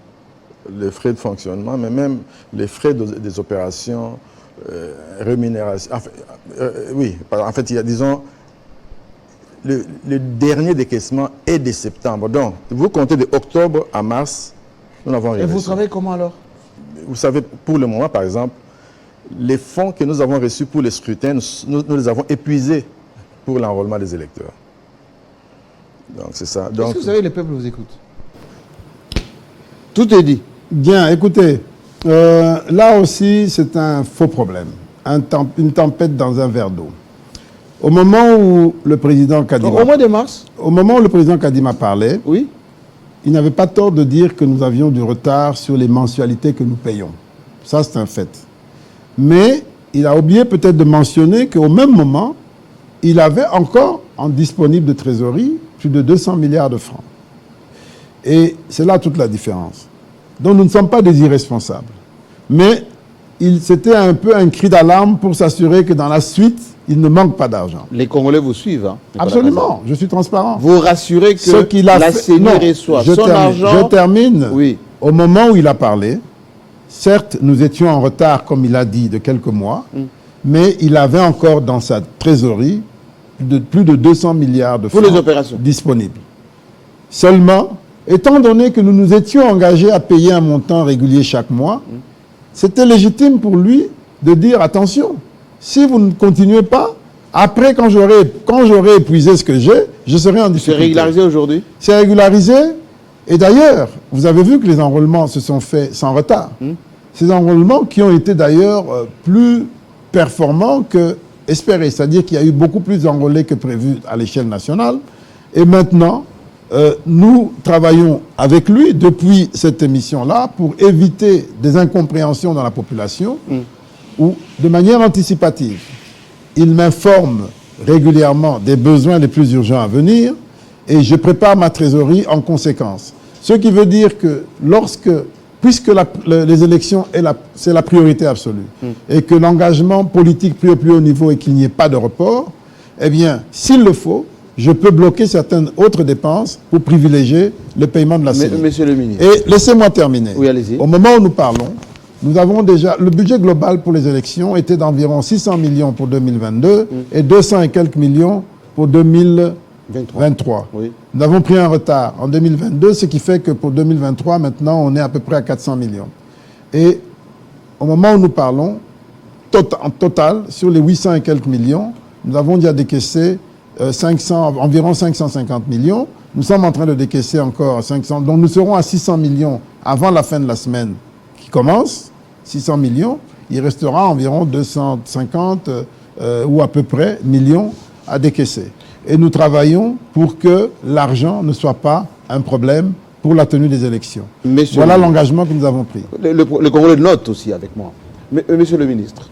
les frais de fonctionnement, mais même les frais des opérations, rémunération. En fait, il y a, disons, le dernier décaissement est de septembre. Donc, vous comptez de octobre à mars, nous n'avons rien reçu. Et vous travaillez comment alors? Vous savez, pour le moment, par exemple, les fonds que nous avons reçus pour les scrutins, nous les avons épuisés pour l'enrôlement des électeurs. Donc, c'est ça. Est-ce que vous savez, le peuple vous écoute? Tout est dit. Bien, écoutez, là aussi, c'est un faux problème. Une tempête dans un verre d'eau. Au moment où le président Kadima... Au mois de mars? Au moment où le président Kadima parlait, oui, il n'avait pas tort de dire que nous avions du retard sur les mensualités que nous payons. Ça, c'est un fait. Mais il a oublié peut-être de mentionner qu'au même moment, il avait encore en disponible de trésorerie plus de 200 milliards de francs. Et c'est là toute la différence. Donc nous ne sommes pas des irresponsables. Mais c'était un peu un cri d'alarme pour s'assurer que dans la suite, il ne manque pas d'argent. Les Congolais vous suivent. Hein, absolument, je suis transparent. Vous rassurez que la CENI reçoit son argent. Je termine. Oui. Au moment où il a parlé, certes, nous étions en retard, comme il a dit, de quelques mois, mais il avait encore dans sa trésorerie plus de 200 milliards de francs pour les opérations disponibles. Seulement, étant donné que nous nous étions engagés à payer un montant régulier chaque mois, c'était légitime pour lui de dire, attention, si vous ne continuez pas, après, quand j'aurai épuisé ce que j'ai, je serai en difficulté. C'est régularisé aujourd'hui? C'est régularisé. Et d'ailleurs, vous avez vu que les enrôlements se sont faits sans retard. Ces enrôlements qui ont été d'ailleurs plus performants que espéré. C'est-à-dire qu'il y a eu beaucoup plus d'enrôlés que prévu à l'échelle nationale. Et maintenant, nous travaillons avec lui depuis cette émission-là pour éviter des incompréhensions dans la population ou de manière anticipative. Il m'informe régulièrement des besoins les plus urgents à venir et je prépare ma trésorerie en conséquence. Ce qui veut dire que puisque les élections, c'est la priorité absolue, et que l'engagement politique pris au plus haut niveau et qu'il n'y ait pas de report, eh bien, s'il le faut, je peux bloquer certaines autres dépenses pour privilégier le paiement de la CENI. Monsieur le ministre. Et laissez-moi terminer. Oui, allez-y. Au moment où nous parlons, nous avons déjà... Le budget global pour les élections était d'environ 600 millions pour 2022 et 200 et quelques millions pour 2023. Oui. Nous avons pris un retard en 2022, ce qui fait que pour 2023, maintenant, on est à peu près à 400 millions. Et au moment où nous parlons, en total, sur les 800 et quelques millions, nous avons déjà décaissé environ 550 millions. Nous sommes en train de décaisser encore 500. Donc nous serons à 600 millions avant la fin de la semaine qui commence. 600 millions. Il restera environ 250 ou à peu près millions à décaisser. Et nous travaillons pour que l'argent ne soit pas un problème pour la tenue des élections. Voilà l'engagement que nous avons pris. Le Congolais note aussi avec moi. Monsieur le ministre,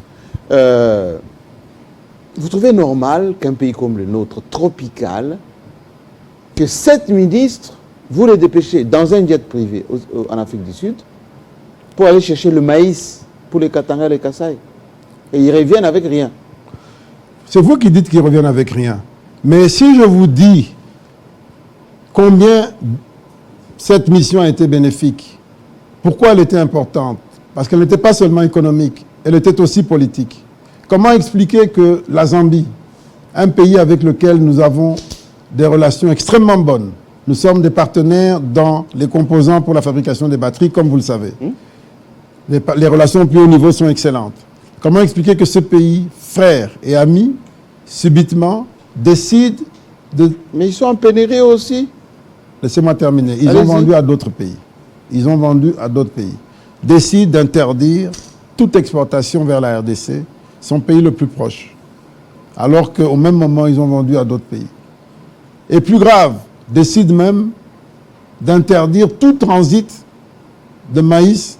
vous trouvez normal qu'un pays comme le nôtre, tropical, que 7 ministres, vous les dépêchez dans un jet privé en Afrique du Sud pour aller chercher le maïs pour les Katanga et les Kasaï. Et ils reviennent avec rien. C'est vous qui dites qu'ils reviennent avec rien. Mais si je vous dis combien cette mission a été bénéfique, pourquoi elle était importante? Parce qu'elle n'était pas seulement économique, elle était aussi politique. Comment expliquer que la Zambie, un pays avec lequel nous avons des relations extrêmement bonnes, nous sommes des partenaires dans les composants pour la fabrication des batteries, comme vous le savez. Les relations au plus haut niveau sont excellentes. Comment expliquer que ce pays, frère et ami, subitement, décide de... Mais ils sont en pénurie aussi. Laissez-moi terminer. Ils ont vendu à d'autres pays. Ils ont vendu à d'autres pays. Décident d'interdire toute exportation vers la RDC, son pays le plus proche. Alors qu'au même moment, ils ont vendu à d'autres pays. Et plus grave, décident même d'interdire tout transit de maïs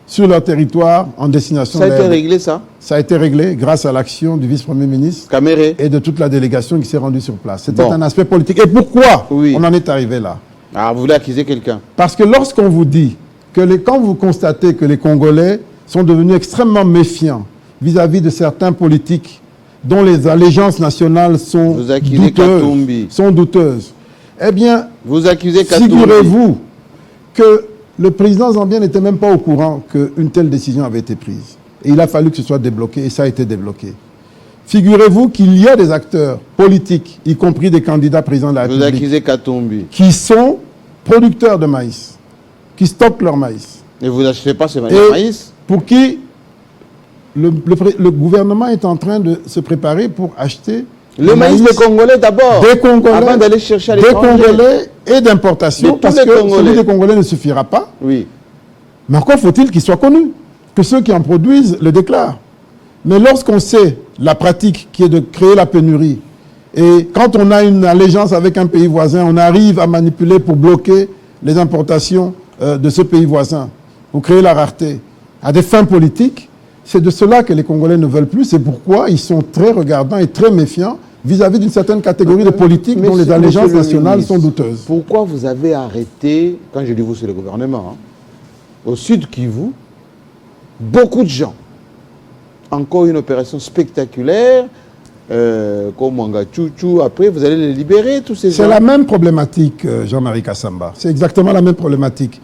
sur leur territoire en destination de la RDC. Ça a été réglé, ça? Ça a été réglé grâce à l'action du vice-premier ministre Caméré et de toute la délégation qui s'est rendue sur place. C'était un aspect politique. Et pourquoi on en est arrivé là? Ah, vous voulez accuser quelqu'un? Parce que lorsqu'on vous dit que quand vous constatez que les Congolais sont devenus extrêmement méfiants vis-à-vis de certains politiques dont les allégeances nationales sont douteuses, eh bien, vous accusez figurez-vous que le président zambien n'était même pas au courant qu'une telle décision avait été prise. Et il a fallu que ce soit débloqué, et ça a été débloqué. Figurez-vous qu'il y a des acteurs politiques, y compris des candidats présidents de la République, vous accusez Katumbi, qui sont producteurs de maïs, qui stockent leur maïs. Et vous n'achetez pas ce maïs? Pour qui le gouvernement est en train de se préparer pour acheter le maïs des Congolais d'abord, des Congolais, avant d'aller chercher à l'étranger. Des Congolais et d'importation, parce que celui des Congolais ne suffira pas. Oui. Mais encore faut-il qu'il soit connu, que ceux qui en produisent le déclarent. Mais lorsqu'on sait la pratique qui est de créer la pénurie, et quand on a une allégeance avec un pays voisin, on arrive à manipuler pour bloquer les importations de ce pays voisin, pour créer la rareté, à des fins politiques, c'est de cela que les Congolais ne veulent plus. C'est pourquoi ils sont très regardants et très méfiants vis-à-vis d'une certaine catégorie de politiques dont les allégeances nationales sont douteuses. Pourquoi vous avez arrêté, quand je dis vous, c'est le gouvernement, au Sud Kivu, beaucoup de gens, encore une opération spectaculaire, comme Mwanga Chouchou, après vous allez les libérer, tous ces gens. C'est la même problématique, Jean-Marie Kassamba. C'est exactement la même problématique.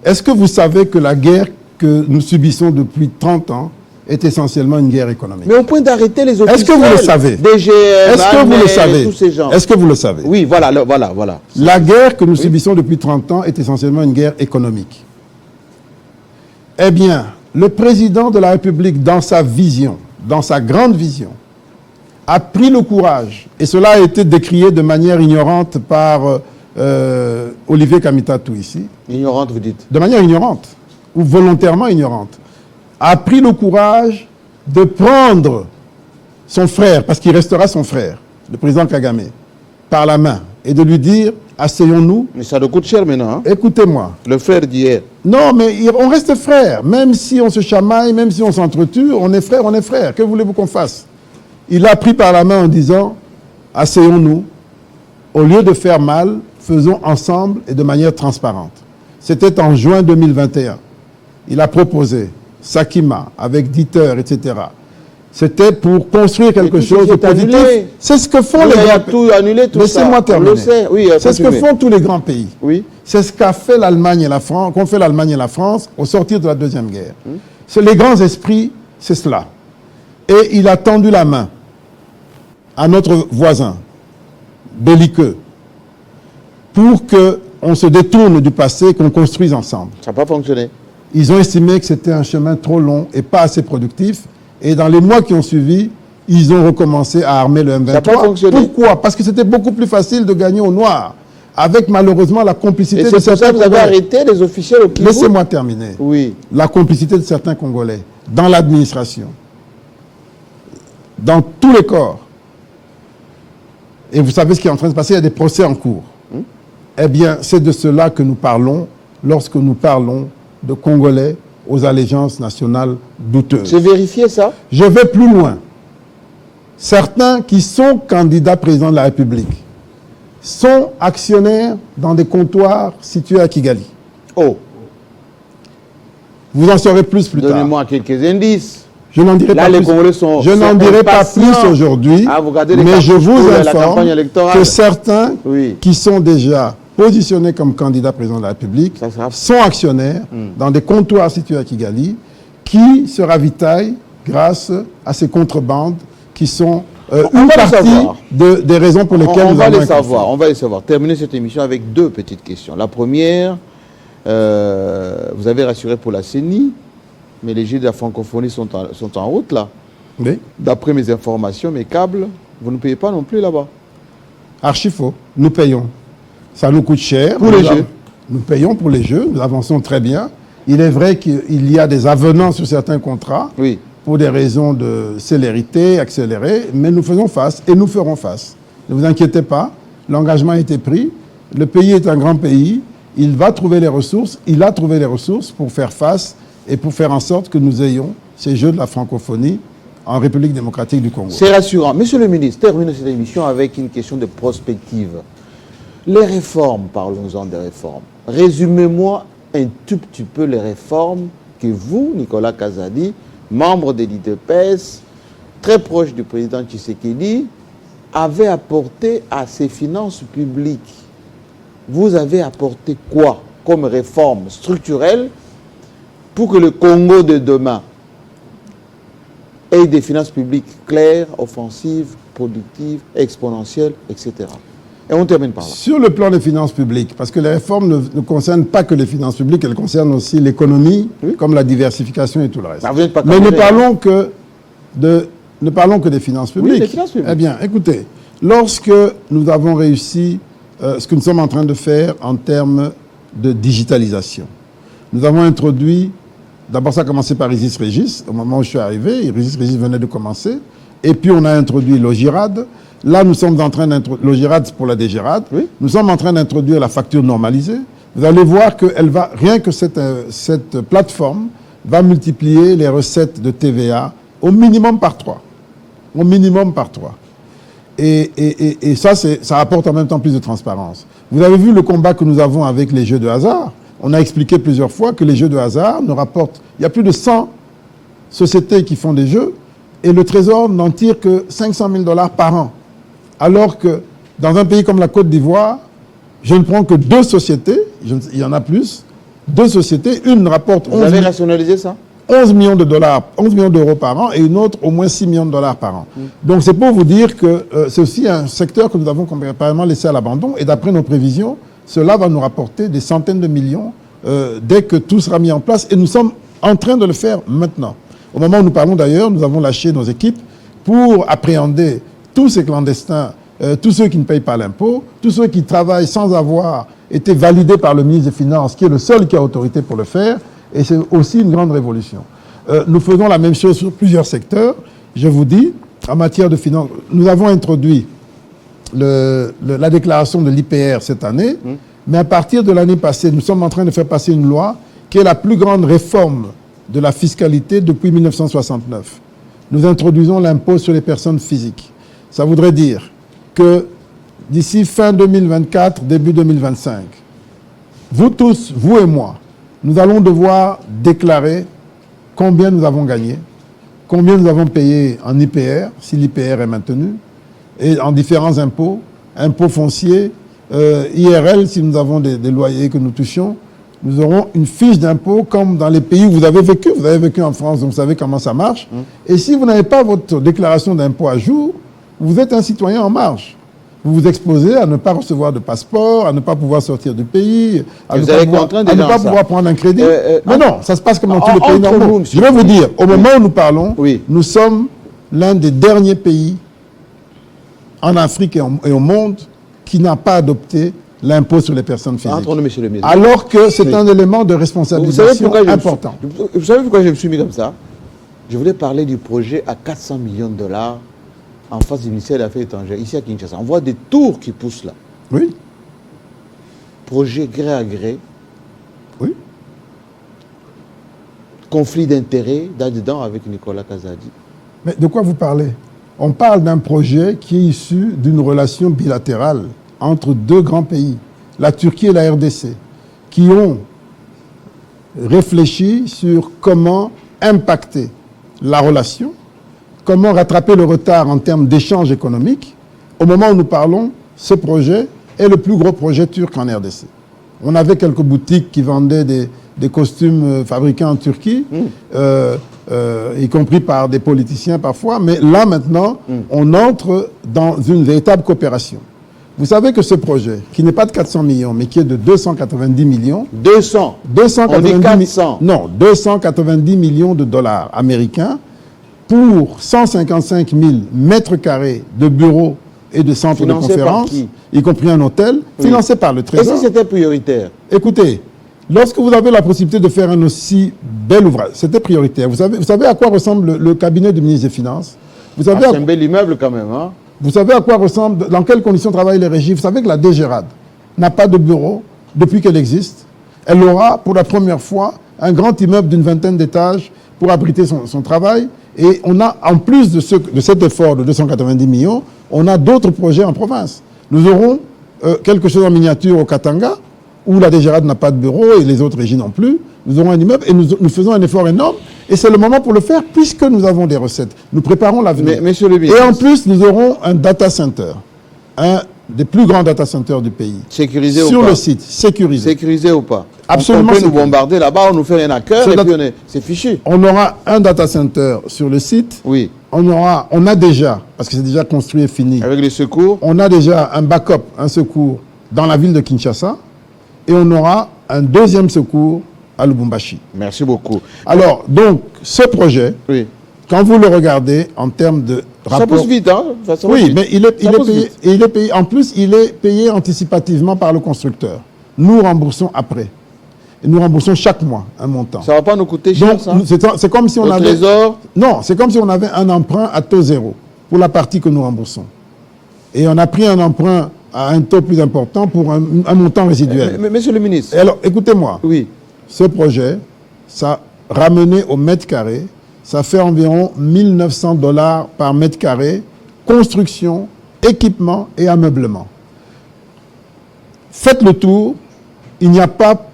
Est-ce que vous savez que la guerre que nous subissons depuis 30 ans est essentiellement une guerre économique? Mais au point d'arrêter les officiels. Est-ce que vous le savez? Est-ce que vous le savez? Tous ces gens. Est-ce que vous le savez? Oui, voilà. La guerre que nous subissons depuis 30 ans est essentiellement une guerre économique. Eh bien, le président de la République, dans sa vision, dans sa grande vision, a pris le courage, et cela a été décrié de manière ignorante par Olivier Kamitatou ici. Ignorante, vous dites? De manière ignorante, ou volontairement ignorante, a pris le courage de prendre son frère, parce qu'il restera son frère, le président Kagame, par la main, et de lui dire, asseyons-nous. Mais ça nous coûte cher maintenant. Hein? Écoutez-moi. Le frère d'hier. Non, mais on reste frères. Même si on se chamaille, même si on s'entretue, on est frères, on est frères. Que voulez-vous qu'on fasse? Il l'a pris par la main en disant, asseyons-nous. Au lieu de faire mal, faisons ensemble et de manière transparente. C'était en juin 2021. Il a proposé Sakima avec Dieter, etc. C'était pour construire quelque chose de positif. C'est ce que font les grands pays. Tout annulé, tout ça. Laissez-moi terminer. On le sait. Oui, c'est ce que font tous les grands pays. Oui. C'est ce qu'a fait l'Allemagne et la France, qu'ont fait l'Allemagne et la France au sortir de la Deuxième Guerre. C'est les grands esprits, c'est cela. Et il a tendu la main à notre voisin, belliqueux, pour qu'on se détourne du passé, qu'on construise ensemble. Ça n'a pas fonctionné. Ils ont estimé que c'était un chemin trop long et pas assez productif. Et dans les mois qui ont suivi, ils ont recommencé à armer le M23. Ça n'a pas fonctionné. Pourquoi? Parce que c'était beaucoup plus facile de gagner au noir, avec malheureusement la complicité de certains Congolais. Et c'est pour ça que vous avez arrêté les officiels au Kivu. Laissez-moi terminer. Oui. La complicité de certains Congolais dans l'administration, dans tous les corps. Et vous savez ce qui est en train de se passer, il y a des procès en cours. Eh bien, c'est de cela que nous parlons lorsque nous parlons de Congolais aux allégeances nationales douteuses. C'est vérifié ça? Je vais plus loin. Certains qui sont candidats président de la République sont actionnaires dans des comptoirs situés à Kigali. Oh. Vous en saurez plus tard. Donnez-moi quelques indices. Je n'en dirai pas plus. Je n'en dirai pas plus aujourd'hui, mais je vous informe que certains qui sont déjà positionnés comme candidats président de la République sont actionnaires dans des comptoirs situés à Kigali qui se ravitaillent grâce à ces contrebandes qui sont une partie des raisons pour lesquelles nous avons on va les savoir. Terminer cette émission avec deux petites questions. La première, vous avez rassuré pour la CENI, mais les Jeux de la francophonie sont en route là. Oui. D'après mes informations, mes câbles, vous ne payez pas non plus là-bas. Archi faux. Nous payons. Ça nous coûte cher. Pour les Jeux. Nous payons pour les Jeux. Nous avançons très bien. Il est vrai qu'il y a des avenants sur certains contrats. Oui. Pour des raisons de célérité, accélérée, mais nous faisons face et nous ferons face. Ne vous inquiétez pas. L'engagement a été pris. Le pays est un grand pays. Il va trouver les ressources. Il a trouvé les ressources pour faire face et pour faire en sorte que nous ayons ces Jeux de la francophonie en République démocratique du Congo. C'est rassurant. Monsieur le ministre, terminons cette émission avec une question de prospective. Les réformes, parlons-en des réformes. Résumez-moi un tout petit peu les réformes que vous, Nicolas Kazadi, membre de l'IDPS, très proche du président Tshisekedi, avez apporté à ces finances publiques. Vous avez apporté quoi comme réforme structurelle pour que le Congo de demain ait des finances publiques claires, offensives, productives, exponentielles, etc. Et on termine par là. Sur le plan des finances publiques, parce que les réformes ne concernent pas que les finances publiques, elles concernent aussi l'économie, comme la diversification et tout le reste. Mais ne parlons que des finances publiques. Oui, des finances publiques. Eh bien, écoutez, lorsque nous avons réussi ce que nous sommes en train de faire en termes de digitalisation, nous avons introduit, d'abord ça a commencé par Isis Régis, au moment où je suis arrivé, Isis Régis venait de commencer, et puis on a introduit l'Ogirad. Là, nous sommes en train d'introduire, l'Ogirad pour la DGRAD, oui. Nous sommes en train d'introduire la facture normalisée. Vous allez voir que rien que cette plateforme va multiplier les recettes de TVA au minimum par 3. Au minimum par 3. Et ça apporte en même temps plus de transparence. Vous avez vu le combat que nous avons avec les jeux de hasard. On a expliqué plusieurs fois que les jeux de hasard nous rapportent... Il y a plus de 100 sociétés qui font des jeux et le Trésor n'en tire que 500 000 $ par an. Alors que dans un pays comme la Côte d'Ivoire, je ne prends que 2 sociétés, il y en a plus, 2 sociétés, une rapporte 11 millions de dollars, 11 millions d'euros par an et une autre au moins 6 millions de dollars par an. Donc c'est pour vous dire que c'est aussi un secteur que nous avons complètement laissé à l'abandon et d'après nos prévisions, cela va nous rapporter des centaines de millions dès que tout sera mis en place et nous sommes en train de le faire maintenant. Au moment où nous parlons d'ailleurs, nous avons lâché nos équipes pour appréhender tous ces clandestins, tous ceux qui ne payent pas l'impôt, tous ceux qui travaillent sans avoir été validés par le ministre des Finances, qui est le seul qui a autorité pour le faire, et c'est aussi une grande révolution. Nous faisons la même chose sur plusieurs secteurs. Je vous dis, en matière de finances, nous avons introduit la déclaration de l'IPR cette année, mais à partir de l'année passée, nous sommes en train de faire passer une loi qui est la plus grande réforme de la fiscalité depuis 1969. Nous introduisons l'impôt sur les personnes physiques. Ça voudrait dire que d'ici fin 2024, début 2025, vous tous, vous et moi, nous allons devoir déclarer combien nous avons gagné, combien nous avons payé en IPR, si l'IPR est maintenu, et en différents impôts, impôts fonciers, IRL, si nous avons des loyers que nous touchons. Nous aurons une fiche d'impôt comme dans les pays où vous avez vécu. Vous avez vécu en France, donc vous savez comment ça marche. Et si vous n'avez pas votre déclaration d'impôt à jour, vous êtes un citoyen en marge. Vous vous exposez à ne pas recevoir de passeport, à ne pas pouvoir sortir du pays, à ne pas pouvoir prendre un crédit. Mais non, ça se passe comme dans tous les pays normaux. Je vais vous dire, au moment où nous parlons, nous sommes l'un des derniers pays en Afrique et au monde qui n'a pas adopté l'impôt sur les personnes physiques. Entre nous, monsieur le ministre. Alors que c'est un élément de responsabilisation important. Vous savez pourquoi je me suis mis comme ça? Je voulais parler du projet à 400 millions de dollars en face du ministère des Affaires étrangères, ici à Kinshasa. On voit des tours qui poussent là. Oui. Projet gré à gré. Oui. Conflit d'intérêts là-dedans avec Nicolas Kazadi. Mais de quoi vous parlez? On parle d'un projet qui est issu d'une relation bilatérale entre deux grands pays, la Turquie et la RDC, qui ont réfléchi sur comment impacter la relation, comment rattraper le retard en termes d'échanges économiques. Au moment où nous parlons, ce projet est le plus gros projet turc en RDC. On avait quelques boutiques qui vendaient des costumes fabriqués en Turquie, y compris par des politiciens parfois, mais là maintenant, on entre dans une véritable coopération. Vous savez que ce projet, qui n'est pas de 400 millions, mais qui est de 290 millions... 200 On dit 400 Non, 290 millions de dollars américains pour 155 000 mètres carrés de bureaux et de centres financé de conférences, y compris un hôtel, financé par le Trésor. Et si c'était prioritaire? Écoutez, lorsque vous avez la possibilité de faire un aussi bel ouvrage, c'était prioritaire. Vous savez à quoi ressemble le cabinet du ministre des Finances? C'est un bel immeuble quand même, hein? Vous savez à quoi ressemble, dans quelles conditions travaillent les régies? Vous savez que la DGRAD n'a pas de bureau depuis qu'elle existe. Elle aura pour la première fois un grand immeuble d'une vingtaine d'étages pour abriter son travail. Et on a, en plus de cet effort de 290 millions, on a d'autres projets en province. Nous aurons quelque chose en miniature au Katanga, où la DGRAD n'a pas de bureau et les autres régies non plus. Nous aurons un immeuble et nous faisons un effort énorme. Et c'est le moment pour le faire puisque nous avons des recettes. Nous préparons l'avenir. Et en plus, nous aurons un data center, un des plus grands data centers du pays. Sécurisé ou pas? Sur le site, sécurisé. Sécurisé ou pas? Absolument. On peut nous bombarder là-bas, on nous fait rien à cœur et puis c'est fichu. On aura un data center sur le site. Oui. On a déjà, parce que c'est déjà construit et fini. Avec les secours? On a déjà un backup, un secours dans la ville de Kinshasa. Et on aura un deuxième secours à Lubumbashi. Merci beaucoup. Alors, donc, ce projet, quand vous le regardez en termes de rapport... Ça pousse vite, hein? Oui, mais il est payé. En plus, il est payé anticipativement par le constructeur. Nous remboursons après. Et nous remboursons chaque mois un montant. Ça ne va pas nous coûter cher, ça? C'est comme si on avait... Trésor? Non, c'est comme si on avait un emprunt à taux zéro pour la partie que nous remboursons. Et on a pris un emprunt à un taux plus important pour un montant résiduel. Monsieur le ministre... Et alors, écoutez-moi. Oui. Ce projet, ça ramené au mètre carré, ça fait environ 1 900 $ par mètre carré, construction, équipement et ameublement. Faites le tour, il n'y a pas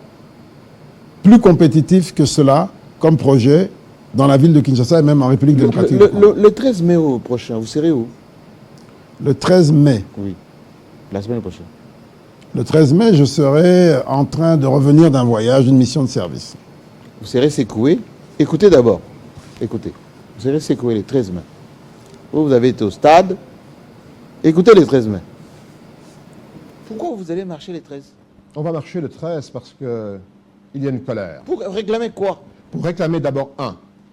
plus compétitif que cela comme projet dans la ville de Kinshasa et même en République démocratique. Le 13 mai prochain, vous serez où? Le 13 mai. Oui, la semaine prochaine. Le 13 mai, je serai en train de revenir d'un voyage, d'une mission de service. Vous serez secoué. Écoutez d'abord. Écoutez. Vous serez secoué le 13 mai. Vous avez été au stade. Écoutez le 13 mai. Pourquoi vous allez marcher le 13? On va marcher le 13 parce qu'il y a une colère. Pour réclamer quoi? Pour réclamer d'abord,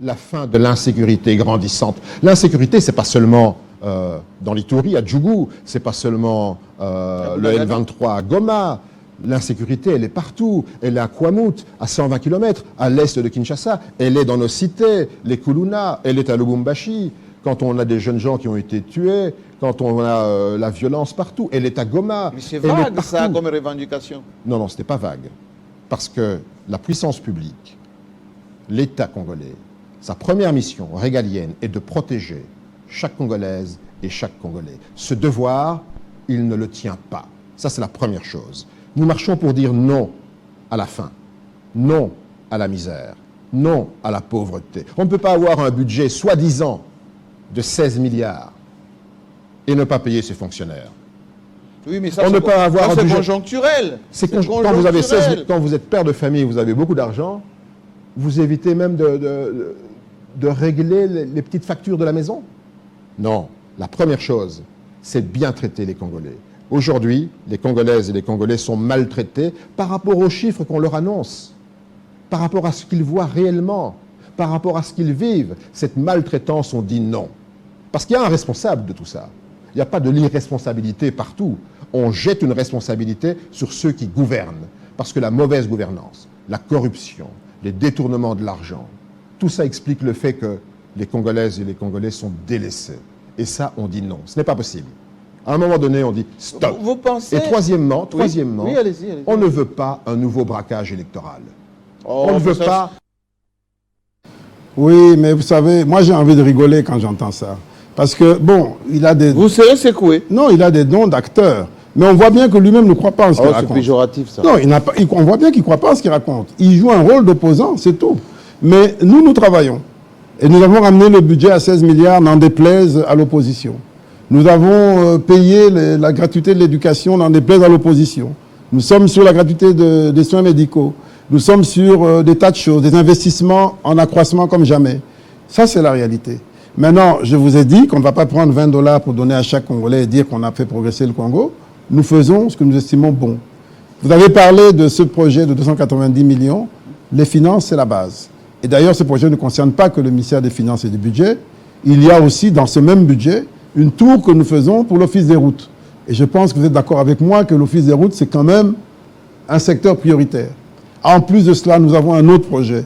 la fin de l'insécurité grandissante. L'insécurité, c'est pas seulement dans l'Ituri, à Djougou, c'est pas seulement le N23 à Goma. L'insécurité, elle est partout. Elle est à Kwamut, à 120 km, à l'est de Kinshasa. Elle est dans nos cités, les Kuluna, elle est à Lubumbashi. quand on a des jeunes gens qui ont été tués, quand on a la violence partout. Elle est à Goma. Mais c'est elle est vague, ça, partout. comme revendication. Non, ce n'était pas vague. Parce que la puissance publique, l'État congolais, sa première mission régalienne est de protéger chaque Congolaise et chaque Congolais. Ce devoir, il ne le tient pas. Ça, c'est la première chose. Nous marchons pour dire non à la faim, non à la misère, non à la pauvreté. On ne peut pas avoir un budget soi-disant de 16 milliards et ne pas payer ses fonctionnaires. Oui, mais ça, On ne peut pas avoir un c'est budget conjoncturel. C'est C'est quand vous avez 16, conjoncturel. quand vous êtes père de famille, vous avez beaucoup d'argent, vous évitez même de régler les petites factures de la maison. Non, la première chose, c'est de bien traiter les Congolais. Aujourd'hui, les Congolaises et les Congolais sont maltraités par rapport aux chiffres qu'on leur annonce, par rapport à ce qu'ils voient réellement, par rapport à ce qu'ils vivent. Cette maltraitance, on dit non. Parce qu'il y a un responsable de tout ça. Il n'y a pas de l'irresponsabilité partout. On jette une responsabilité sur ceux qui gouvernent. Parce que la mauvaise gouvernance, la corruption, les détournements de l'argent, tout ça explique le fait que les Congolaises et les Congolais sont délaissés. Et ça, on dit non. Ce n'est pas possible. À un moment donné, on dit stop. Vous pensez... Et troisièmement, Oui, allez-y. on ne veut pas un nouveau braquage électoral. Oh, On ne veut ça, pas... Oui, mais vous savez, moi j'ai envie de rigoler quand j'entends ça. Parce que, bon, il a des... Vous serez secoué. Non, il a des dons d'acteur. Mais on voit bien que lui-même ne croit pas en ce qu'il Oh, c'est raconte. péjoratif, ça. Non, on voit bien qu'il ne croit pas en ce qu'il raconte. Il joue un rôle d'opposant, c'est tout. Mais nous travaillons. Et nous avons ramené le budget à 16 milliards, n'en déplaise à l'opposition. Nous avons payé la gratuité de l'éducation, n'en déplaise à l'opposition. Nous sommes sur la gratuité des soins médicaux. Nous sommes sur des tas de choses, des investissements en accroissement comme jamais. Ça, c'est la réalité. Maintenant, je vous ai dit qu'on ne va pas prendre 20 $ pour donner à chaque Congolais et dire qu'on a fait progresser le Congo. Nous faisons ce que nous estimons bon. Vous avez parlé de ce projet de 290 millions. Les finances, c'est la base. Et d'ailleurs, ce projet ne concerne pas que le ministère des Finances et du Budget. Il y a aussi, dans ce même budget, une tour que nous faisons pour l'Office des routes. Et je pense que vous êtes d'accord avec moi que l'Office des routes, c'est quand même un secteur prioritaire. En plus de cela, nous avons un autre projet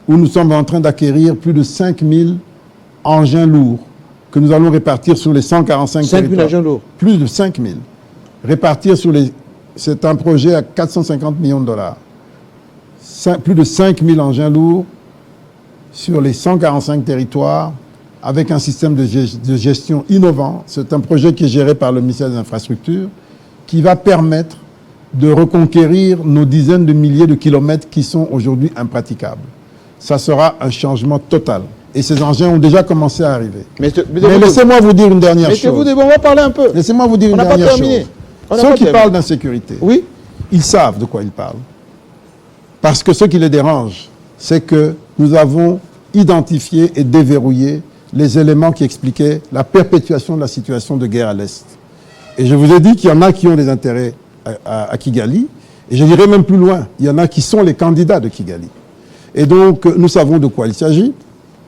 où nous sommes en train d'acquérir plus de 5000 engins lourds que nous allons répartir sur les 145 5 000 territoires. engins lourds. Plus de 5000. Répartir sur les... C'est un projet à 450 millions de dollars. Plus de 5000 engins lourds sur les 145 territoires avec un système de gestion innovant. C'est un projet qui est géré par le ministère des Infrastructures qui va permettre de reconquérir nos dizaines de milliers de kilomètres qui sont aujourd'hui impraticables. Ça sera un changement total. Et ces engins ont déjà commencé à arriver. Mais laissez-moi vous dire une dernière chose. On va parler un peu. Laissez-moi vous dire une dernière chose. Ceux qui parlent d'insécurité, oui, ils savent de quoi ils parlent. Parce que ce qui les dérange, c'est que nous avons identifié et déverrouillé les éléments qui expliquaient la perpétuation de la situation de guerre à l'Est. Et je vous ai dit qu'il y en a qui ont des intérêts à Kigali, et je dirais même plus loin, il y en a qui sont les candidats de Kigali. Et donc, nous savons de quoi il s'agit,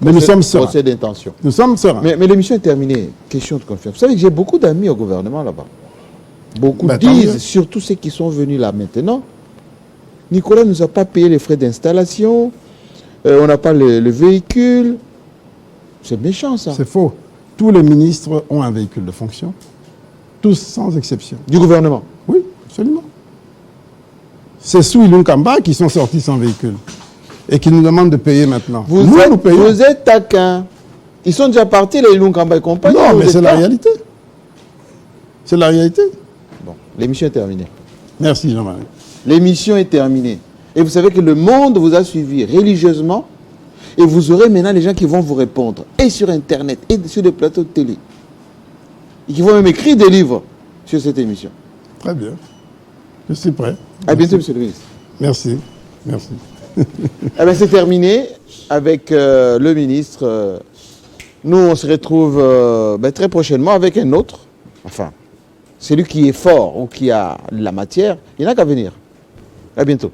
mais nous sommes sereins. Procès d'intention. Nous sommes sereins. Mais l'émission est terminée. Question de confiance. Vous savez que j'ai beaucoup d'amis au gouvernement là-bas. Beaucoup Ben, disent, surtout ceux qui sont venus là maintenant, Nicolas ne nous a pas payé les frais d'installation, on n'a pas le véhicule. C'est méchant, ça. C'est faux. Tous les ministres ont un véhicule de fonction. Tous, sans exception. Du gouvernement? Oui, absolument. C'est sous Ilunkamba qui sont sortis sans véhicule et qui nous demandent de payer maintenant. Vous êtes taquin. Ils sont déjà partis, les Ilunkamba et compagnie. Non, mais c'est la réalité. C'est la réalité. Bon, l'émission est terminée. Merci, Jean-Marie. L'émission est terminée. Et vous savez que le monde vous a suivi religieusement. Et vous aurez maintenant les gens qui vont vous répondre. Et sur Internet, et sur des plateaux de télé. Et qui vont même écrire des livres sur cette émission. Très bien. Je suis prêt. À bientôt, monsieur le ministre. Merci. Merci. Eh bien, c'est terminé avec le ministre. Nous, on se retrouve très prochainement avec un autre. Enfin, celui qui est fort ou qui a la matière, il n'a qu'à venir. À bientôt.